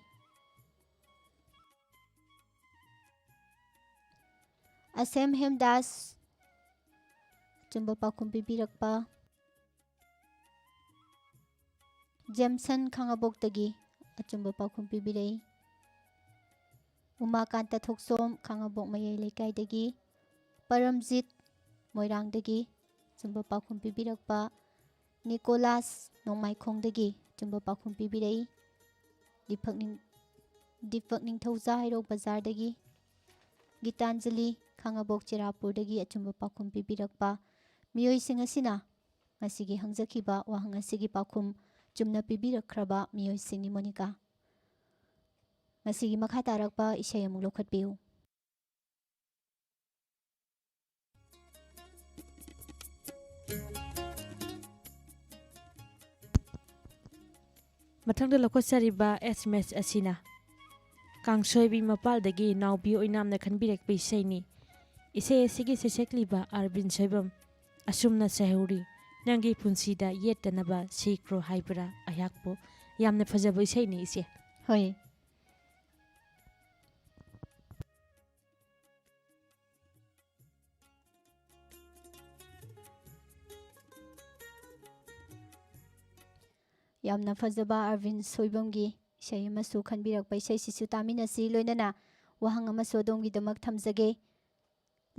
ꯑꯁꯦꯝ ꯍꯦꯝꯗꯥꯁ ꯑꯆꯨꯝꯕ ꯄꯥꯎꯈꯨꯝ ꯄꯤꯕꯤꯔꯛꯄ꯫ ꯖꯦꯝꯁꯟ ꯈꯥꯉꯕꯣꯛꯇꯒꯤ ꯑꯆꯨꯝꯕ ꯄꯥꯎꯈꯨꯝ ꯄꯤꯕꯤꯔꯛꯏ꯫ ꯎꯃꯥꯀꯥꯟꯇ ꯊꯣꯛꯁꯣꯝ ꯈꯥꯉꯕꯣꯛ ꯃꯌꯥꯏ ꯂꯩꯀꯥꯏꯗꯒꯤ, ꯄꯔꯝꯖꯤꯠ ꯃꯣꯏꯔꯥꯡꯗꯒꯤ ꯑꯆꯨꯝꯕ ꯄꯥꯎꯈꯨꯝ ꯄꯤꯕꯤꯔꯛꯄ꯫ ꯅꯤꯀꯣꯂꯥꯁ ꯅꯣꯡꯃꯥꯏꯈꯣꯡꯗꯒꯤ ꯑꯆꯨꯝꯕ ꯄꯥꯎꯈꯨꯝ ꯄꯤꯕꯤꯔꯛꯏ꯫ ꯗꯤꯄꯛ ꯅꯤꯡꯊꯧꯖꯥ ꯍꯩꯔꯣꯛ ꯕꯖꯥꯔꯗꯒꯤ, ꯒꯤꯇꯥꯟꯖꯂꯤ ꯈꯥꯉꯕꯣꯛ ꯆꯦꯔꯥꯄꯨꯔꯗꯒꯤ ꯑꯆꯨꯝꯕ ꯄꯥꯎꯈꯨꯝ ꯄꯤꯕꯤꯔꯛꯄ ꯃꯤꯑꯣꯏꯁꯤꯡ ꯑꯁꯤꯅ ꯉꯁꯤꯒꯤ ꯍꯪꯖꯈꯤꯕ ꯋꯥꯍꯪ ꯑꯁꯤꯒꯤ ꯄꯥꯎꯈꯨꯝ ꯆꯨꯝꯅ ꯄꯤꯕꯤꯔꯛꯈ꯭ꯔꯕ ꯃꯤꯑꯣꯏꯁꯤꯡꯅꯤ꯫ ꯃꯣꯅꯤꯀꯥ, ꯉꯁꯤꯒꯤ ꯃꯈꯥ ꯇꯥꯔꯛꯄ ꯏꯁꯩ ꯑꯃꯨꯛ ꯂꯧꯈꯠꯄꯤꯌꯨ꯫ ꯃꯊꯪꯗ ꯂꯧꯈꯠꯆꯔꯤꯕ SMS ꯑꯁꯤꯅ ꯀꯥꯡꯁꯣꯏꯕꯤ ꯃꯄꯥꯜꯗꯒꯤ ꯅꯥꯎꯕꯤ ꯑꯣꯏꯅꯥꯝꯅ ꯈꯟꯕꯤꯔꯛꯄ ꯏꯁꯩꯅꯤ꯫ ꯏꯁꯩ ꯑꯁꯤꯒꯤ ꯁꯩꯁꯛꯂꯤꯕ ꯑꯔꯕꯤꯟ ꯁꯣꯏꯕꯝ ꯑꯁꯨꯝꯅ ꯁꯩꯍꯧꯔꯤ: ꯅꯪꯒꯤ ꯄꯨꯟꯁꯤꯗ ꯌꯦꯠꯇꯅꯕ ꯁꯤꯈ꯭ꯔꯣ ꯍꯥꯏꯕꯔꯥ ꯑꯩꯍꯥꯛꯄꯨ꯫ ꯌꯥꯝꯅ ꯐꯖꯕ ꯏꯁꯩꯅꯤ ꯏꯆꯦ꯫ ꯍꯣꯏ, ꯌꯥꯝꯅ ꯐꯖꯕ ꯑꯔꯕꯤꯟ ꯁꯣꯏꯕꯝꯒꯤ ꯏꯁꯩ ꯑꯃꯁꯨ ꯈꯟꯕꯤꯔꯛꯄ ꯏꯁꯩꯁꯤꯁꯨ ꯇꯥꯃꯤꯟꯅꯁꯤ꯫ ꯂꯣꯏꯅꯅ ꯋꯥꯍꯪ ꯑꯃꯁꯨ ꯑꯗꯣꯝꯒꯤꯗꯃꯛ ꯊꯝꯖꯒꯦ꯫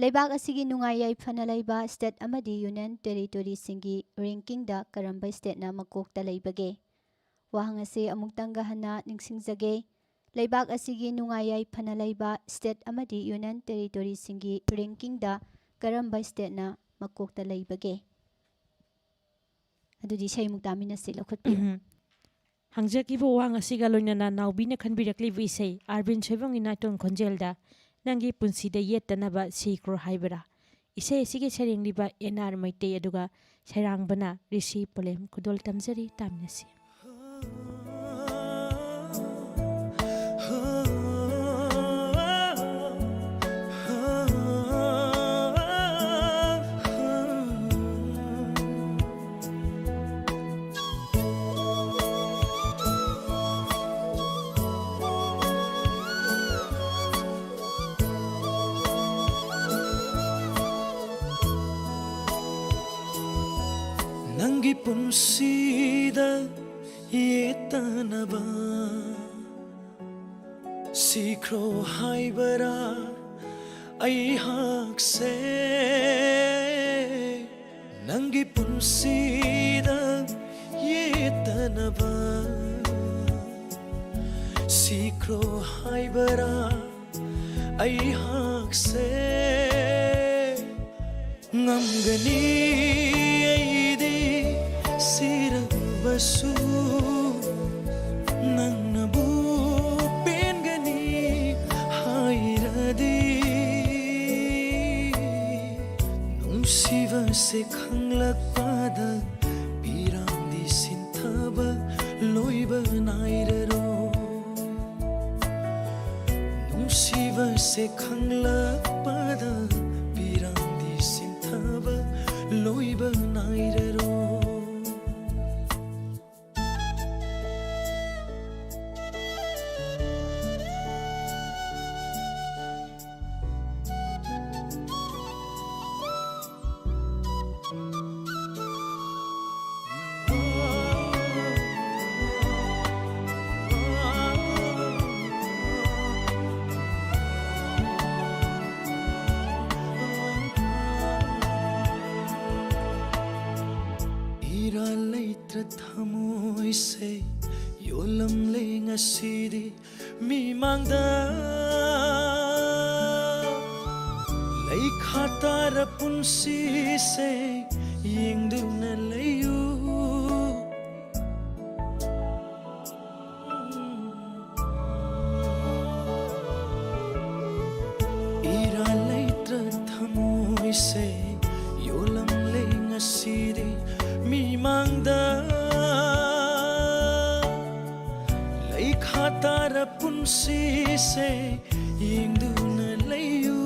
ꯂꯩꯕꯥꯛ ꯑꯁꯤꯒꯤ ꯅꯨꯡꯉꯥꯏ ꯌꯥꯏꯐꯅ ꯂꯩꯕ ꯁ꯭ꯇꯦꯠ ꯑꯃꯗꯤ ꯌꯨꯅꯤꯌꯟ ꯇꯦꯔꯤꯇꯣꯔꯤꯁꯤꯡꯒꯤ ꯔꯦꯡꯀꯤꯡꯗ ꯀꯔꯝꯕ ꯁ꯭ꯇꯦꯠꯅ ꯃꯀꯣꯛꯇ ꯂꯩꯕꯒꯦ? ꯋꯥꯍꯪ ꯑꯁꯤ ꯑꯃꯨꯛꯇꯪꯒ ꯍꯟꯅ ꯅꯤꯡꯁꯤꯡꯖꯒꯦ꯫ ꯂꯩꯕꯥꯛ ꯑꯁꯤꯒꯤ ꯅꯨꯡꯉꯥꯏ ꯌꯥꯏꯐꯅ ꯂꯩꯕ ꯁ꯭ꯇꯦꯠ ꯑꯃꯗꯤ ꯌꯨꯅꯤꯌꯟ ꯇꯦꯔꯤꯇꯣꯔꯤꯁꯤꯡꯒꯤ ꯔꯦꯡꯀꯤꯡꯗ ꯀꯔꯝꯕ ꯁ꯭ꯇꯦꯠꯅ ꯃꯀꯣꯛꯇ ꯂꯩꯕꯒꯦ? ꯑꯗꯨꯗꯤ ꯏꯁꯩꯃꯨꯛ ꯇꯥꯃꯤꯟꯅꯁꯤ, ꯂꯧꯈꯠꯄꯤꯌꯨ꯫ ꯍꯪꯖꯈꯤꯕ ꯋꯥꯍꯪ ꯑꯁꯤꯒ ꯂꯣꯏꯅꯅ ꯅꯥꯎꯕꯤꯅ ꯈꯟꯕꯤꯔꯛꯂꯤꯕ ꯏꯁꯩ ꯑꯔꯕꯤꯟ ꯁꯣꯏꯕꯝꯒꯤ ꯅꯥꯏꯇꯣꯟ ꯈꯣꯟꯖꯦꯜꯗ ꯅꯪꯒꯤ ꯄꯨꯟꯁꯤꯗ ꯌꯦꯠꯇꯅꯕ ꯁꯤꯈ꯭ꯔꯣ ꯍꯥꯏꯕꯔꯥ꯫ ꯏꯁꯩ ꯑꯁꯤꯒꯤ ꯁꯩꯔꯦꯡꯂꯤꯕ NR ꯃꯩꯇꯩ ꯑꯗꯨꯒ ꯁꯩꯔꯥꯡꯕꯅ ꯔꯤꯁꯤ ꯄꯣꯂꯦꯝ꯫ ꯈꯨꯗꯣꯜ ꯇꯝꯖꯔꯤ, ꯇꯥꯃꯤꯟꯅꯁꯤ꯫ ꯅꯪꯒꯤ ꯄꯨꯟꯁꯤꯗ ꯌꯦꯠꯇꯅꯕ ꯁꯤꯈ꯭ꯔꯣ ꯍꯥꯏꯕꯔꯥ ꯑꯩꯍꯥꯛꯁꯦ? ꯅꯪꯒꯤ ꯄꯨꯟꯁꯤꯗ ꯌꯦꯠꯇꯅꯕ ꯁꯤꯈ꯭ꯔꯣ ꯍꯥꯏꯕꯔꯥ ꯑꯩꯍꯥꯛꯁꯦ? ꯉꯝꯒꯅꯤ ꯑꯩꯗꯤ ꯁꯤꯔꯕꯁꯨ ꯅꯪꯅꯕꯨ ꯄꯦꯟꯒꯅꯤ ꯍꯥꯏꯔꯗꯤ ꯅꯨꯡꯁꯤꯕꯁꯦ ꯈꯪꯂꯛꯄꯗ ꯄꯤꯔꯥꯡꯗꯤ ꯁꯤꯟꯊꯕ ꯂꯣꯏꯕ ꯅꯥꯏꯔꯔꯣꯏ꯫ ꯅꯨꯡꯁꯤꯕꯁꯦ ꯈꯪꯂꯛꯄꯗ ꯄꯤꯔꯥꯡꯗꯤ ꯁꯤꯟꯊꯕ ꯂꯣꯏꯕ ꯅꯥꯏꯔꯔꯣꯏ꯫ ꯂꯩꯇ꯭ꯔ ꯊꯃꯣꯏꯁꯦ ꯌꯣꯜꯂꯝꯂꯦ ꯉꯁꯤꯗꯤ ꯃꯤꯃꯥꯡꯗ ꯂꯩꯈꯥ ꯇꯥꯔ ꯄꯨꯟꯁꯤꯁꯦ ꯌꯦꯡꯗꯨꯅ ꯂꯩꯌꯨ ꯏꯔꯥ ꯂꯩꯇ꯭ꯔ ꯊꯃꯣꯏꯁꯦ ꯌꯣꯜꯂꯝꯂꯦ ꯉꯁꯤꯗꯤ ꯃꯤꯃꯥꯡꯗ ꯂꯩꯈꯥ ꯇꯥꯔ ꯄꯨꯟꯁꯤꯁꯦ ꯌꯦꯡꯗꯨꯅ ꯂꯩꯌꯨ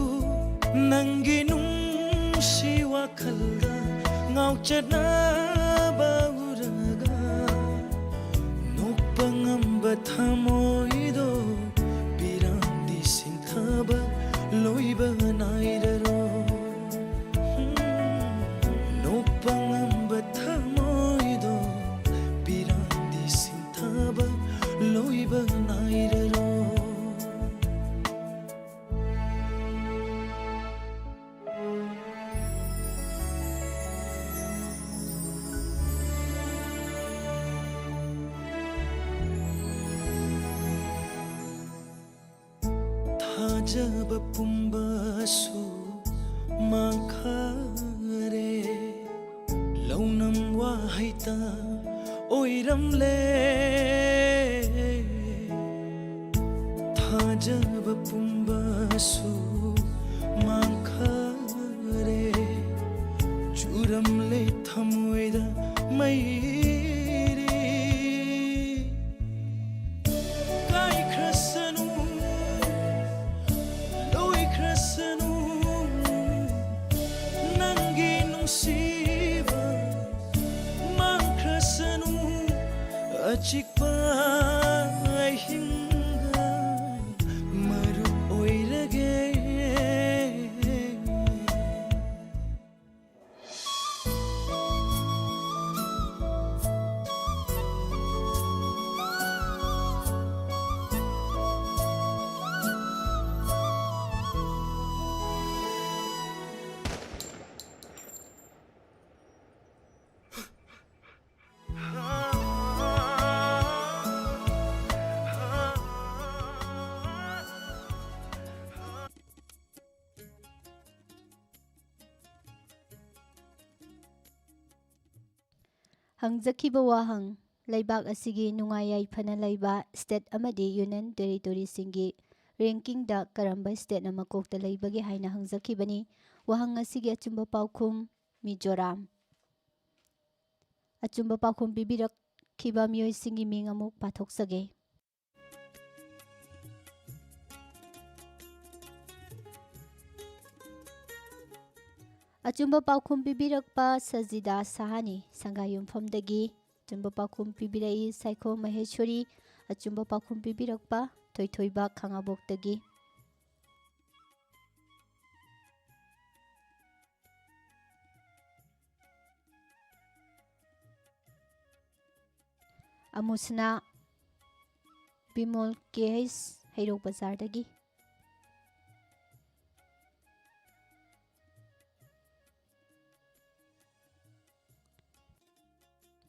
ꯅꯪꯒꯤ ꯅꯨꯡꯁꯤ ꯋꯥꯈꯜꯗ ꯉꯥꯎꯆꯅꯕ ꯎꯔꯒ ꯅꯣꯛꯄ ꯉꯝꯕ ꯊꯃꯣꯏꯗꯣ ꯄꯤꯔꯥꯡꯗꯤ ꯁꯤꯡꯊꯕ ꯂꯣꯏꯕ ꯅꯥꯏꯔꯔꯣꯏ ꯅꯣꯛꯄ ꯉꯝꯕ ꯊꯃꯣꯏꯗꯣ ꯄꯤꯔꯥꯡꯗꯤ ꯁꯤꯡꯊꯕ ꯂꯣꯏꯕ ꯅꯥꯏꯔꯔꯣꯏ ꯊꯥꯖꯕ ꯄꯨꯝꯕꯁꯨ ꯃꯥꯡꯈꯔꯦ ꯂꯧꯅꯝ ꯋꯥꯍꯩꯇ ꯑꯣꯏꯔꯝꯂꯦ ꯊꯥꯖꯕ ꯄꯨꯝꯕꯁꯨ ꯃꯥꯡꯈꯔꯦ ꯆꯨꯔꯝꯂꯦ ꯊꯃꯣꯏꯗ ꯃꯩꯔꯤ ꯀꯥꯏꯈ꯭ꯔꯁꯅꯨ ꯂꯣꯏꯈ꯭ꯔꯁꯅꯨ ꯅꯪꯒꯤ ꯅꯨꯡꯁꯤꯕ ꯃꯥꯡꯈ꯭ꯔꯁꯅු ꯑꯆꯤꯛꯄ ꯑꯍꯤꯡꯒ ꯃꯔꯨ ꯑꯣꯏꯔꯒꯦ ꯍꯪꯖꯈꯤꯕ ꯋꯥꯍꯪ ꯂꯩꯕꯥꯛ ꯑꯁꯤꯒꯤ ꯅꯨꯡꯉꯥꯏ ꯌꯥꯏꯐꯅ ꯂꯩꯕ ꯁ꯭ꯇꯦꯠ ꯑꯃꯗꯤ ꯌꯨꯅꯤꯌꯟ ꯇꯦꯔꯤꯇꯣꯔꯤꯁꯤꯡꯒꯤ ꯔꯦꯡꯀꯤꯡꯗ ꯀꯔꯝꯕ ꯁ꯭ꯇꯦꯠꯅ ꯃꯀꯣꯛꯇ ꯂꯩꯕꯒꯦ ꯍꯥꯏꯅ ꯍꯪꯖꯈꯤꯕꯅꯤ꯫ ꯋꯥꯍꯪ ꯑꯁꯤꯒꯤ ꯑꯆꯨꯝꯕ ꯄꯥꯎꯈꯨꯝ ꯃꯤꯖꯣꯔꯥꯝ꯫ ꯑꯆꯨꯝꯕ ꯄꯥꯎꯈꯨꯝ ꯄꯤꯕꯤꯔꯛꯈꯤꯕ ꯃꯤꯑꯣꯏꯁꯤꯡꯒꯤ ꯃꯤꯡ ꯑꯃꯨꯛ ꯄꯥꯊꯣꯛꯆꯒꯦ꯫ ꯑꯆꯨꯝꯕ ꯄꯥꯎꯈꯨꯝ ꯄꯤꯕꯤꯔꯛꯄ ꯁꯖꯤꯗꯥ ꯁꯥꯍꯥꯅꯤ ꯁꯪꯒꯥꯌꯨꯝꯐꯝꯗꯒꯤ꯫ ꯑꯆꯨꯝꯕ ꯄꯥꯎꯈꯨꯝ ꯄꯤꯕꯤꯔꯛꯏ ꯁꯥꯏꯈꯣꯝ ꯃꯍꯦꯁꯣꯔꯤ꯫ ꯑꯆꯨꯝꯕ ꯄꯥꯎꯈꯨꯝ ꯄꯤꯕꯤꯔꯛꯄ ꯊꯣꯏꯊꯣꯏꯕ ꯈꯥꯉꯕꯣꯛꯇꯒꯤ꯫ ꯑꯃꯨꯁꯅꯥ ꯕꯤꯃꯣꯜ KH ꯍꯩꯔꯣꯛ ꯕꯖꯥꯔꯗꯒꯤ꯫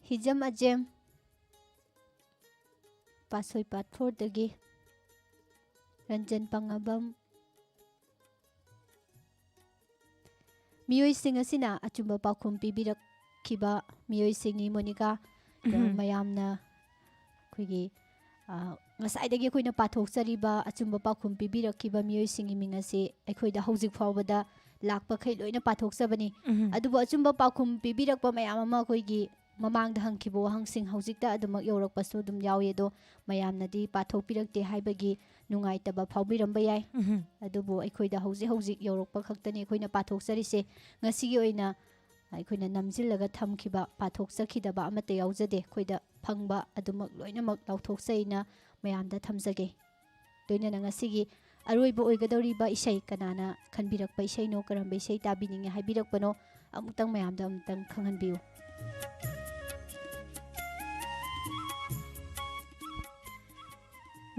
ꯍꯤꯖꯝ ꯑꯖꯦꯝ ꯄꯥꯁꯣꯏ ꯄꯥꯠꯐꯣꯔꯗꯒꯤ꯫ ꯔꯟꯖꯟ ꯄꯪꯉꯕꯝ꯫ ꯃꯤꯑꯣꯏꯁꯤꯡ ꯑꯁꯤꯅ ꯑꯆꯨꯝꯕ ꯄꯥꯎꯈꯨꯝ ꯄꯤꯕꯤꯔꯛꯈꯤꯕ ꯃꯤꯑꯣꯏꯁꯤꯡꯅꯤ ꯃꯣꯅꯤꯀꯥ꯫ ꯃꯌꯥꯝꯅ ꯑꯩꯈꯣꯏꯒꯤ ꯉꯁꯥꯏꯗꯒꯤ ꯑꯩꯈꯣꯏꯅ ꯄꯥꯊꯣꯛꯆꯔꯤꯕ ꯑꯆꯨꯝꯕ ꯄꯥꯎꯈꯨꯝ ꯄꯤꯕꯤꯔꯛꯈꯤꯕ ꯃꯤꯑꯣꯏꯁꯤꯡꯒꯤ ꯃꯤꯡ ꯑꯁꯤ ꯑꯩꯈꯣꯏꯗ ꯍꯧꯖꯤꯛ ꯐꯥꯎꯕꯗ ꯂꯥꯛꯄꯈꯩ ꯂꯣꯏꯅ ꯄꯥꯊꯣꯛꯆꯕꯅꯤ꯫ ꯑꯗꯨꯕꯨ ꯑꯆꯨꯝꯕ ꯄꯥꯎꯈꯨꯝ ꯄꯤꯕꯤꯔꯛꯄ ꯃꯌꯥꯝ ꯑꯃ ꯑꯩꯈꯣꯏꯒꯤ ꯃꯃꯥꯡꯗ ꯍꯪꯈꯤꯕ ꯋꯥꯍꯪꯁꯤꯡ ꯍꯧꯖꯤꯛꯇ ꯑꯗꯨꯃꯛ ꯌꯧꯔꯛꯄꯁꯨ ꯑꯗꯨꯝ ꯌꯥꯎꯏ꯫ ꯑꯗꯣ ꯃꯌꯥꯝꯅꯗꯤ ꯄꯥꯊꯣꯛꯄꯤꯔꯛꯇꯦ ꯍꯥꯏꯕꯒꯤ ꯅꯨꯡꯉꯥꯏꯇꯕ ꯐꯥꯎꯕꯤꯔꯝꯕ ꯌꯥꯏ꯫ ꯑꯗꯨꯕꯨ ꯑꯩꯈꯣꯏꯗ ꯍꯧꯖꯤꯛ ꯍꯧꯖꯤꯛ ꯌꯧꯔꯛꯄ ꯈꯛꯇꯅꯤ ꯑꯩꯈꯣꯏꯅ ꯄꯥꯊꯣꯛꯆꯔꯤꯁꯦ꯫ ꯉꯁꯤꯒꯤ ꯑꯣꯏꯅ ꯑꯩꯈꯣꯏꯅ ꯅꯝꯖꯤꯜꯂꯒ ꯊꯝꯈꯤꯕ ꯄꯥꯊꯣꯛꯆꯈꯤꯗꯕ ꯑꯃꯠꯇ ꯌꯥꯎꯖꯗꯦ꯫ ꯑꯩꯈꯣꯏꯗ ꯐꯪꯕ ꯑꯗꯨꯃꯛ ꯂꯣꯏꯅꯃꯛ ꯂꯥꯎꯊꯣꯛꯆꯩꯅ ꯃꯌꯥꯝꯗ ꯊꯝꯖꯒꯦ꯫ ꯂꯣꯏꯅꯅ ꯉꯁꯤꯒꯤ ꯑꯔꯣꯏꯕ ꯑꯣꯏꯒꯗꯧꯔꯤꯕ ꯏꯁꯩ ꯀꯅꯥꯅ ꯈꯟꯕꯤꯔꯛꯄ ꯏꯁꯩꯅꯣ, ꯀꯔꯝꯕ ꯏꯁꯩ ꯇꯥꯕꯤꯅꯤꯡꯉꯦ ꯍꯥꯏꯕꯤꯔꯛꯄꯅꯣ ꯑꯃꯨꯛꯇꯪ ꯃꯌꯥꯝꯗ ꯑꯃꯨꯛꯇꯪ ꯈꯪꯍꯟꯕꯤꯌꯨ꯫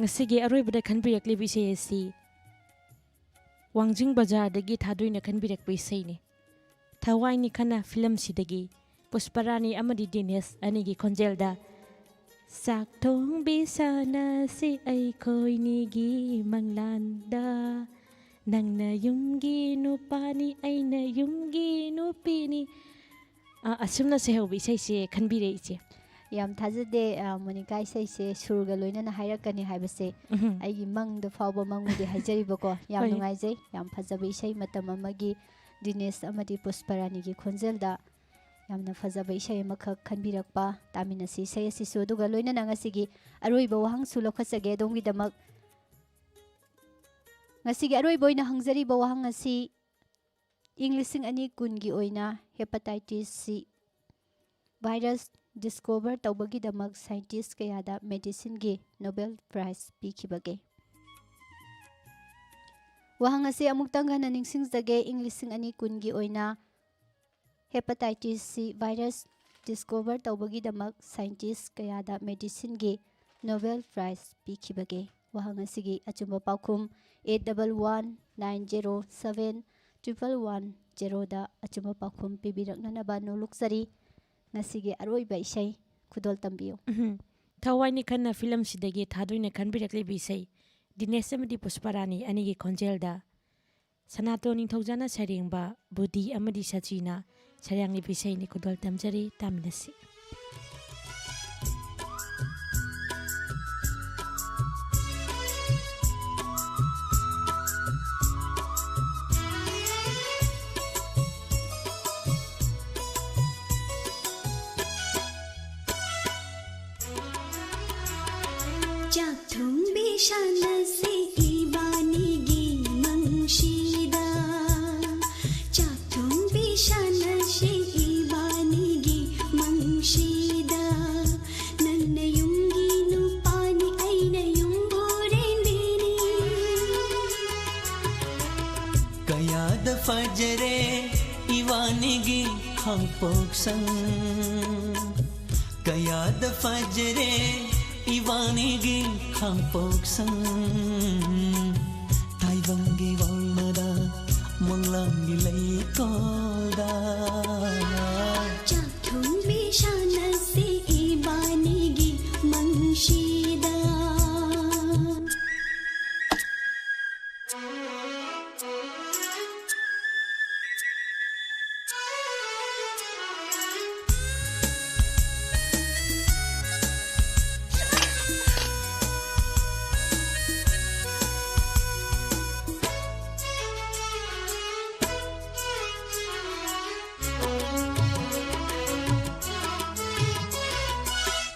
ꯉꯁꯤꯒꯤ ꯑꯔꯣꯏꯕꯗ ꯈꯟꯕꯤꯔꯛꯂꯤꯕ ꯏꯁꯩ ꯑꯁꯤ ꯋꯥꯡꯖꯤꯡ ꯕꯖꯥꯔꯗꯒꯤ ꯊꯥꯗꯣꯏꯅ ꯈꯟꯕꯤꯔꯛꯄ ꯏꯁꯩꯅꯤ꯫ ꯊꯋꯥꯏꯅꯤ ꯈꯟꯅ ꯐꯤꯂꯝꯁꯤꯗꯒꯤ पुष्परानी अमदी दिनेश अनिगी खोंजेलदा ꯆꯥꯛ ꯊꯣꯡꯕꯤꯁꯥꯅꯁꯤ ꯑꯩꯈꯣꯏꯅꯤꯒꯤ ꯃꯪꯂꯥꯟꯗ ꯅꯪꯅ ꯌꯨꯝꯒꯤ ꯅꯨꯄꯥꯅꯤ ꯑꯩꯅ ꯌꯨꯝꯒꯤ ꯅꯨꯄꯤꯅꯤ ꯑꯁꯨꯝꯅ ꯁꯩꯍꯧꯕ ꯏꯁꯩꯁꯦ ꯈꯟꯕꯤꯔꯦ ꯏꯆꯦ ꯌꯥꯝ ꯊꯥꯖꯗꯦ ꯃꯣꯅꯤꯀꯥ ꯏꯁꯩꯁꯦ ꯁꯨꯔꯒ ꯂꯣꯏꯅꯅ ꯍꯥꯏꯔꯛꯀꯅꯤ ꯍꯥꯏꯕꯁꯦ ꯑꯩꯒꯤ ꯃꯪꯗ ꯐꯥꯎꯕ ꯃꯪꯕꯨꯗꯤ ꯍꯥꯏꯖꯔꯤꯕꯀꯣ ꯌꯥꯝ ꯅꯨꯡꯉꯥꯏꯖꯩ ꯌꯥꯝ ꯐꯖꯕ ꯏꯁꯩ ꯃꯇꯝ ꯑꯃꯒꯤ ꯗꯤꯅꯦꯁ ꯑꯃꯗꯤ ꯄꯨष्ꯄꯔꯥꯅꯤꯒꯤ ꯈꯣꯟꯖꯦꯜꯗ ꯌꯥꯝꯅ ꯐꯖꯕ ꯏꯁꯩ ꯑꯃꯈꯛ ꯈꯟꯕꯤꯔꯛꯄ ꯇꯥꯃꯤꯟꯅꯁꯤ ꯏꯁꯩ ꯑꯁꯤꯁꯨ ꯑꯗꯨꯒ ꯂꯣꯏꯅꯅ ꯉꯁꯤꯒꯤ ꯑꯔꯣꯏꯕ ꯋꯥꯍꯪꯁꯨ ꯂꯧꯈꯠꯆꯒꯦ ꯑꯗꯣꯝꯒꯤꯗꯃꯛ ꯉꯁꯤꯒꯤ ꯑꯔꯣꯏꯕ ꯑꯣꯏꯅ ꯍꯪꯖꯔꯤꯕ ꯋꯥꯍꯪ ꯑꯁꯤ ꯏꯪ 2020ꯒꯤ ꯑꯣꯏꯅ ꯍꯦꯄꯥꯇꯥꯏꯇꯤꯁ ꯁꯤ ꯚꯥꯏꯔꯁ ꯗꯤꯁꯀꯣꯚꯔ ꯇꯧꯕꯒꯤꯗꯃꯛ ꯁꯥꯏꯟꯇꯤꯁ ꯀꯌꯥꯗ ꯃꯦꯗꯤꯁꯤꯟꯒꯤ ꯅꯣꯕꯦꯜ ꯄ꯭ꯔꯥꯏꯖ ꯄꯤꯈꯤꯕꯒꯦ ꯋꯥꯍꯪ ꯑꯁꯤ ꯑꯃꯨꯛꯇꯪ ꯍꯟꯅ ꯅꯤꯡꯁꯤꯡꯖꯒꯦ ꯏꯪ 2020ꯒꯤ ꯑꯣꯏꯅ ꯍꯦꯄꯥꯇꯥꯏꯇꯤꯁ ꯁꯤ ꯚꯥꯏꯔꯁ ꯗꯤꯁꯀꯣꯚꯔ ꯇꯧꯕꯒꯤꯗꯃꯛ ꯁꯥꯏꯟꯇꯤꯁ ꯀꯌꯥꯗ ꯃꯦꯗꯤꯁꯤꯟꯒꯤ ꯅꯣꯕꯦꯜ ꯄ꯭ꯔꯥꯏꯖ ꯄꯤꯈꯤꯕꯒꯦ ꯋꯥꯍꯪ ꯑꯁꯤꯒꯤ ꯑꯆꯨꯝꯕ ꯄꯥꯎꯈꯨꯝ 8119071110ꯗ ꯑꯆꯨꯝꯕ ꯄꯥꯎꯈꯨꯝ ꯄꯤꯕꯤꯔꯛꯅꯅꯕ ꯅꯣꯛꯂꯨꯛꯆꯔꯤ ꯉꯁꯤꯒꯤ ꯑꯔꯣꯏꯕ ꯏꯁꯩ ꯈꯨꯗꯣꯜ ꯇꯝꯕꯤꯌꯨ ꯊꯋꯥꯏꯅꯤ ꯈꯟꯅ ꯐꯤꯂꯝꯁꯤꯗꯒꯤ ꯊꯥꯗꯣꯏꯅ ꯈꯟꯕꯤꯔꯛꯂꯤꯕ ꯏꯁꯩ ꯗꯤꯅꯦꯁ ꯑꯃꯗꯤ ꯄꯨष्ꯄꯔꯥꯅꯤ ꯑꯅꯤꯒꯤ ꯈꯣꯟꯖꯦꯜꯗ ꯁꯅꯥꯇꯣꯟ ꯅꯤꯡꯊꯧꯖꯥꯅ ꯁꯩꯔꯦꯡꯕ ꯕꯨꯙꯤ ꯑꯃꯗꯤ ꯁꯆꯤꯅ ꯁꯩꯔꯥꯡꯂꯤꯕ ꯏꯁꯩꯅꯤ ꯈꯨꯗꯣꯜ ꯇꯝꯖꯔꯤ ꯇꯥꯃꯤꯟꯅꯁꯤ ꯁꯥꯟꯅꯁꯤ ꯏꯕꯥꯅꯤꯒꯤ ꯃꯪꯁꯤꯗ ꯆꯥꯛ ꯊꯣꯡꯕꯤ ꯁꯥꯟꯅꯁꯤ ꯏꯕꯥꯅꯤꯒꯤ ꯃꯪꯁꯤꯗ ꯅꯪꯅ ꯌꯨꯝꯒꯤ ꯅꯨꯄꯥꯅꯤ ꯑꯩꯅ ꯌꯨꯝꯕꯨꯔꯦꯟꯕꯤꯅꯤ ꯀꯌꯥꯗ ꯐꯖꯔꯦ ꯏꯕꯥꯅꯤꯒꯤ ꯈꯥꯡꯄꯣꯛꯁꯪ ꯀꯌꯥꯗ ꯐꯖꯔꯦ 이완이기 강복상 타이방기 월마다 멍랑이 레이거다 작품비 샤나시 이완이기 망시다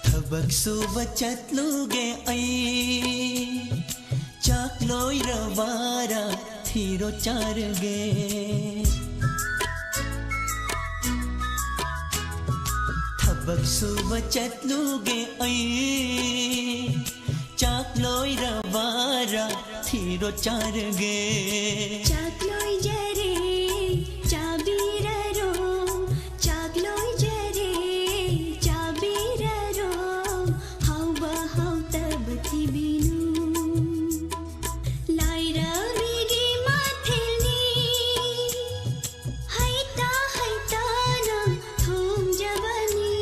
ꯊꯕꯛꯁꯨꯕ ꯆꯠꯂꯨꯒꯦ ꯑꯩ ꯆꯥꯛ ꯂꯣꯏꯔꯕꯥꯔ ꯊꯤꯔꯣ ꯆꯥꯔꯒꯦ ꯊꯕꯛꯁꯨꯕ ꯆꯠꯂꯨꯒꯦ ꯑꯩ ꯆꯥꯛ ꯂꯣꯏꯔꯕꯥꯔ ꯊꯤꯔꯣ ꯆꯥꯔꯒꯦ ꯆꯥꯛ ꯂꯣꯏꯖꯔꯦ ꯆꯥꯕꯤꯔꯔꯣ ꯆꯥꯛ ꯂꯣꯏꯖꯔꯦ ꯆꯥꯕꯤꯔꯔꯣ ꯍꯥꯎꯕ ꯍꯥꯎꯇꯕ ꯊꯤꯕꯤꯅꯨ ꯂꯥꯏꯔꯕꯤꯒꯤ ꯃꯊꯦꯜꯅꯤ ꯍꯩꯇꯥ ꯍꯩꯇꯥꯅ ꯊꯣꯡꯖꯕꯅꯤ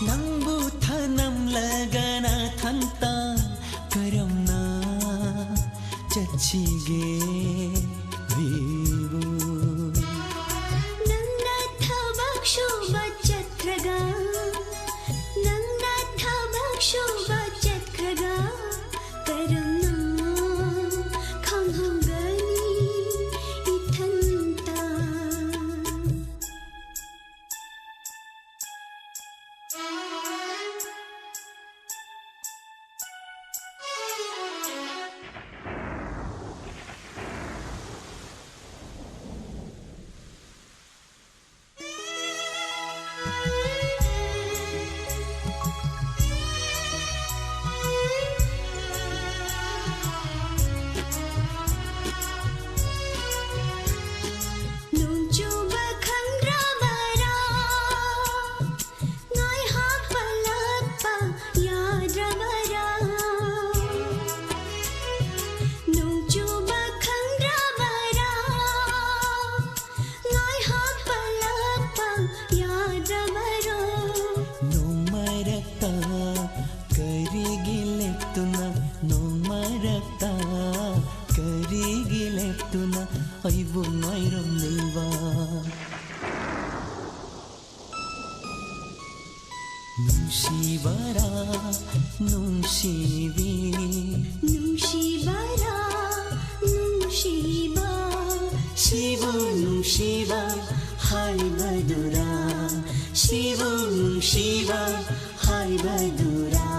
ꯅꯪꯕꯨ ꯊꯅꯝꯂꯒꯅ ꯊꯟꯇ ꯀꯔꯝꯅ ꯆꯠꯁꯤꯒꯦ ꯑꯩꯕꯨ ꯅꯪꯅ ꯊꯕꯛ ꯁꯨꯕ ꯆꯠꯈ꯭ꯔꯒ ꯅꯪꯅ ꯊꯕꯛ ꯁꯨꯕ ꯆꯠꯈ꯭ꯔꯒ ꯀꯔꯝꯅ ꯈꯪꯍꯧꯒꯅꯤ ꯏꯊꯟꯇ ꯅꯨꯡꯁꯤꯕꯤ ꯅꯨꯡꯁꯤꯕꯔꯥ ꯅꯨꯡꯁꯤꯕ 시부 뭉시바 하이바두라 시부 뭉시바 하이바두라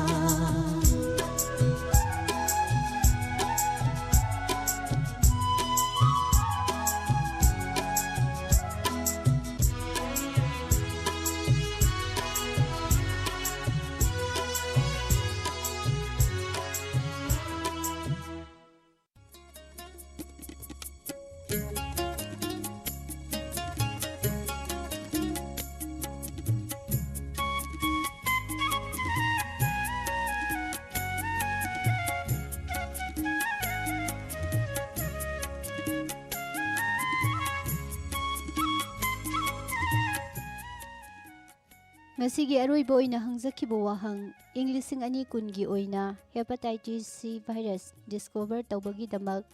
Ngasigi aroiba oina hangzakiba wahang ing 2020 gi oina hepatitis C virus discover tawbagi-damak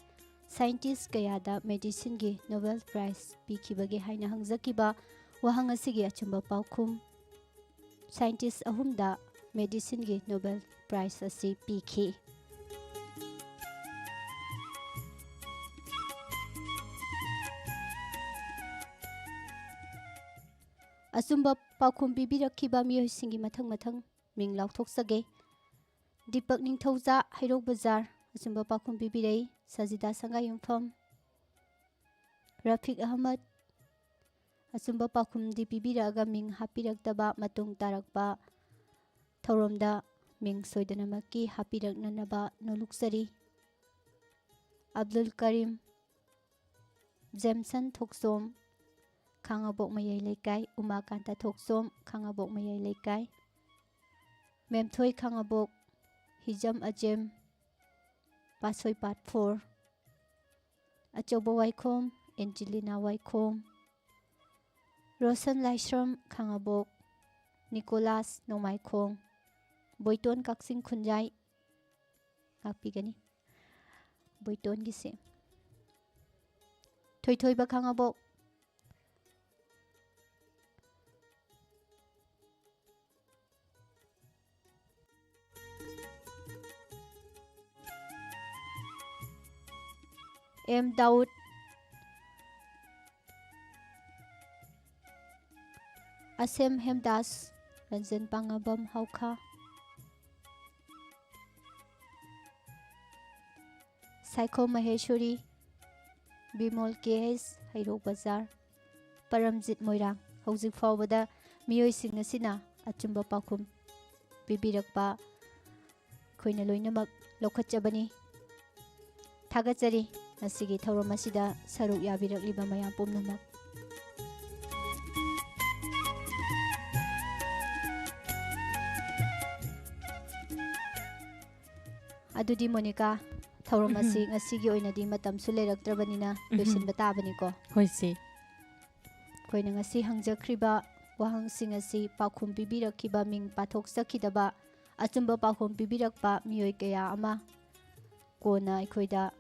scientist kayada medicine gi Nobel Prize pikibagi haina hangzakiba wahang asigi achumba paukhum scientist ahumda medicine gi Nobel Prize asi pikhi Asumba paukhum bibirakhiba miyoisingi mathang ming laukthok-sage Deepak Ningthauja Hairok Bazar asumba paukhum bibirei Sajida Sangai Yumpham Rafiq Ahmad asumba paukhum di bibiraga ming hapirakdaba matung tarakpa Thoromda ming soidanamaki hapiraknanaba noluksari Abdul Karim Jameson Thoksom Khangabok Mayai Laikai Umakanta Thoksom Khangabok Mayai Laikai Memthoi Khangabok Hijam Ajem Pasoi Part 4 Achoba Waikhom Angelina Waikhom Rosan Laishram Khangabok Nicholas Nomaikhom Boiton Kaksing Khunjai Ngakpigani Boiton Gise Thoi Ba Khangabok M. Daud Asem Hemdas Ranjan Pangabam Haukha Saiko Maheshwari Bimol KS Hairok Bazar Paramjit Moirang Hauzik Fawbada Miyoising asina achumba paukhum bibirakpa khoina loinamak lokhatjabani Thagachari Asigi Thauram asida saruk yabirakliba mayam pumnamak Adudi Monica Thauram asi ngasigi oinadi matam su leiraktrabanina loisinba tabani ko Hoise Khoina ngasi hangjakriba wahangsing asi paukhum bibirakhiba ming pathok sakhidaba achumba paukhum bibirakpa miyoi kaya ama kona ikhoida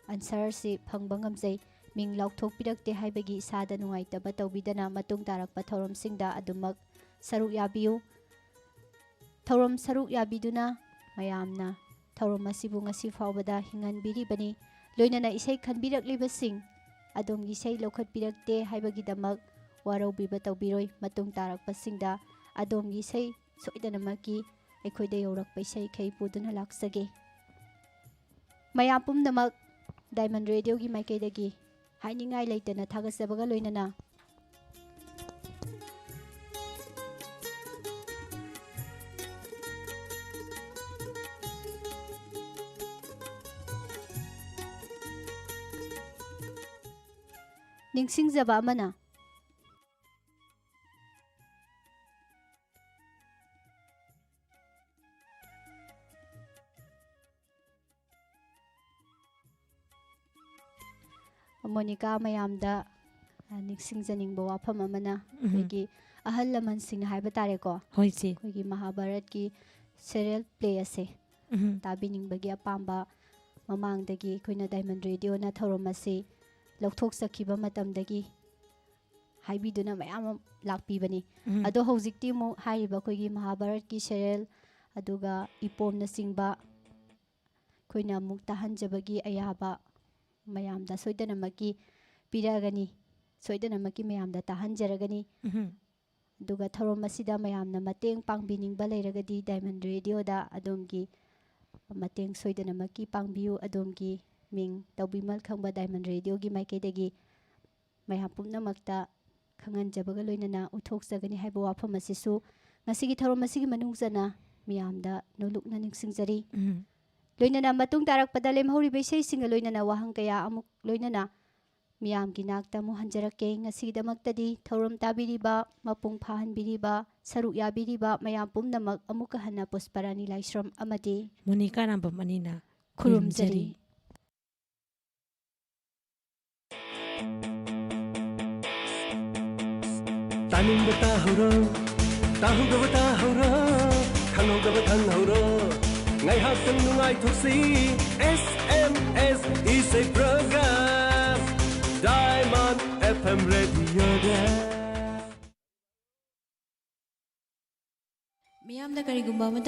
answer si phangba ngamjai ming laukthok pirakte haibagi sada nungaitaba tawbidana matung tarakpa thauramsingda adumak saruk yabiu thauram saruk yabiduna mayamna thauram asibu ngasi fawbada hinganbiribani loinana isai khanbiraklibasing adomgi isai lokhatpirakte haibagi-damak waraubiba tawbiroi matung tarakpasingda adomgi isai soidanamaki aikhoida yaurakpa isai khai puduna laksage mayam pumnamak Diamond Radio gi maikaidagi hainingai leitana thagasabaga loinana ningsingjaba amana Monica mayamda niksingjaningba wafam amana koigi ahal laman sing haiba tare ko Hoise koigi Mahabharat ki serial play ase tabiningbagi apamba mamangdagi koina Diamond Radio na thauram ase lokthok sakhiba matamdagi haibiduna mayam lakpibani ado hojikti mo haiba koigi Mahabharat ki serial ꯑꯗꯨꯒ ꯏꯄꯣꯝꯅꯆꯤꯡꯕ ꯑꯩꯈꯣꯏꯅ ꯑꯃꯨꯛ ꯇꯥꯍꯟꯖꯕꯒꯤ ꯑꯌꯥꯕ ꯃꯌꯥꯝꯗ ꯁꯣꯏꯗꯅꯃꯛꯀꯤ ꯄꯤꯔꯛꯑꯒꯅꯤ ꯁꯣꯏꯗꯅꯃꯛꯀꯤ ꯃꯌꯥꯝꯗ ꯇꯥꯍꯟꯖꯔꯒꯅꯤ ꯑꯗꯨꯒ ꯊꯧꯔꯝ ꯑꯁꯤꯗ ꯃꯌꯥꯝꯅ ꯃꯇꯦꯡ ꯄꯥꯡꯕꯤꯅꯤꯡꯕ ꯂꯩꯔꯒꯗꯤ ꯗꯥꯏꯃꯟ ꯔꯦꯗꯤꯑꯣꯗ ꯑꯗꯣꯝꯒꯤ ꯃꯇꯦꯡ ꯁꯣꯏꯗꯅꯃꯛꯀꯤ ꯄꯥꯡꯕꯤꯌꯨ ꯑꯗꯣꯝꯒꯤ ꯃꯤꯡ ꯇꯧꯕꯤꯃꯜ ꯈꯪꯕ ꯗꯥꯏꯃꯟ ꯔꯦꯗꯤꯑꯣꯒꯤ ꯃꯥꯏꯀꯩꯗꯒꯤ ꯃꯌꯥꯝ ꯄꯨꯝꯅꯃꯛꯇ ꯈꯪꯍꯟꯖꯕꯒ ꯂꯣꯏꯅꯅ ꯎꯠꯊꯣꯛꯆꯒꯅꯤ ꯍꯥꯏꯕ ꯋꯥꯐꯝ ꯑꯁꯤꯁꯨ ꯉꯁꯤꯒꯤ ꯊꯧꯔꯝ ꯑꯁꯤꯒꯤ ꯃꯅꯨꯡꯆꯟꯅ ꯃꯤꯌꯥꯝꯗ ꯅꯣꯂꯨꯛꯅ ꯅꯤꯡꯁꯤꯡꯖꯔꯤ ꯂꯣꯏꯅꯅ ꯃꯇꯨꯡ ꯇꯥꯔꯛꯄꯗ ꯂꯦꯝꯍꯧꯔꯤꯕ ꯏꯁꯩꯁꯤꯡꯒ ꯂꯣꯏꯅꯅ ꯋꯥꯍꯪ ꯀꯌꯥ ꯑꯃꯨꯛ ꯂꯣꯏꯅꯅ ꯃꯤꯌꯥꯝꯒꯤ ꯅꯥꯛꯇ ꯑꯃꯨꯛ ꯍꯟꯖꯔꯛꯀꯦ ꯉꯁꯤꯒꯤꯗꯃꯛꯇꯗꯤ ꯊꯧꯔꯝ ꯇꯥꯕꯤꯔꯤꯕ ꯃꯄꯨꯡ ꯐꯥꯍꯟꯕꯤꯔꯤꯕ ꯁꯔꯨꯛ ꯌꯥꯕꯤꯔꯤꯕ ꯃꯌꯥꯝ ꯄꯨꯝꯅꯃꯛ ꯑꯃꯨꯛꯀ ꯍꯟꯅ ꯄꯨꯁꯄꯔꯥꯅꯤ ꯂꯥꯏꯁ꯭ꯔꯝ ꯑꯃꯗꯤ ꯃꯣꯅꯤꯀꯥ ꯔꯥꯝꯕꯝ ꯑꯅꯤꯅ ꯈꯨꯔꯨꯝꯖꯔꯤ तानिंग ताहौरो ताहुगब ताहौरो खंगौगब खंगौरो ngai hak tang nungai thoksi SMS isay program Diamond FM Radio da ꯃꯤꯌꯥꯝꯅ ꯀꯔꯤꯒꯨꯝꯕ ꯑꯃꯇ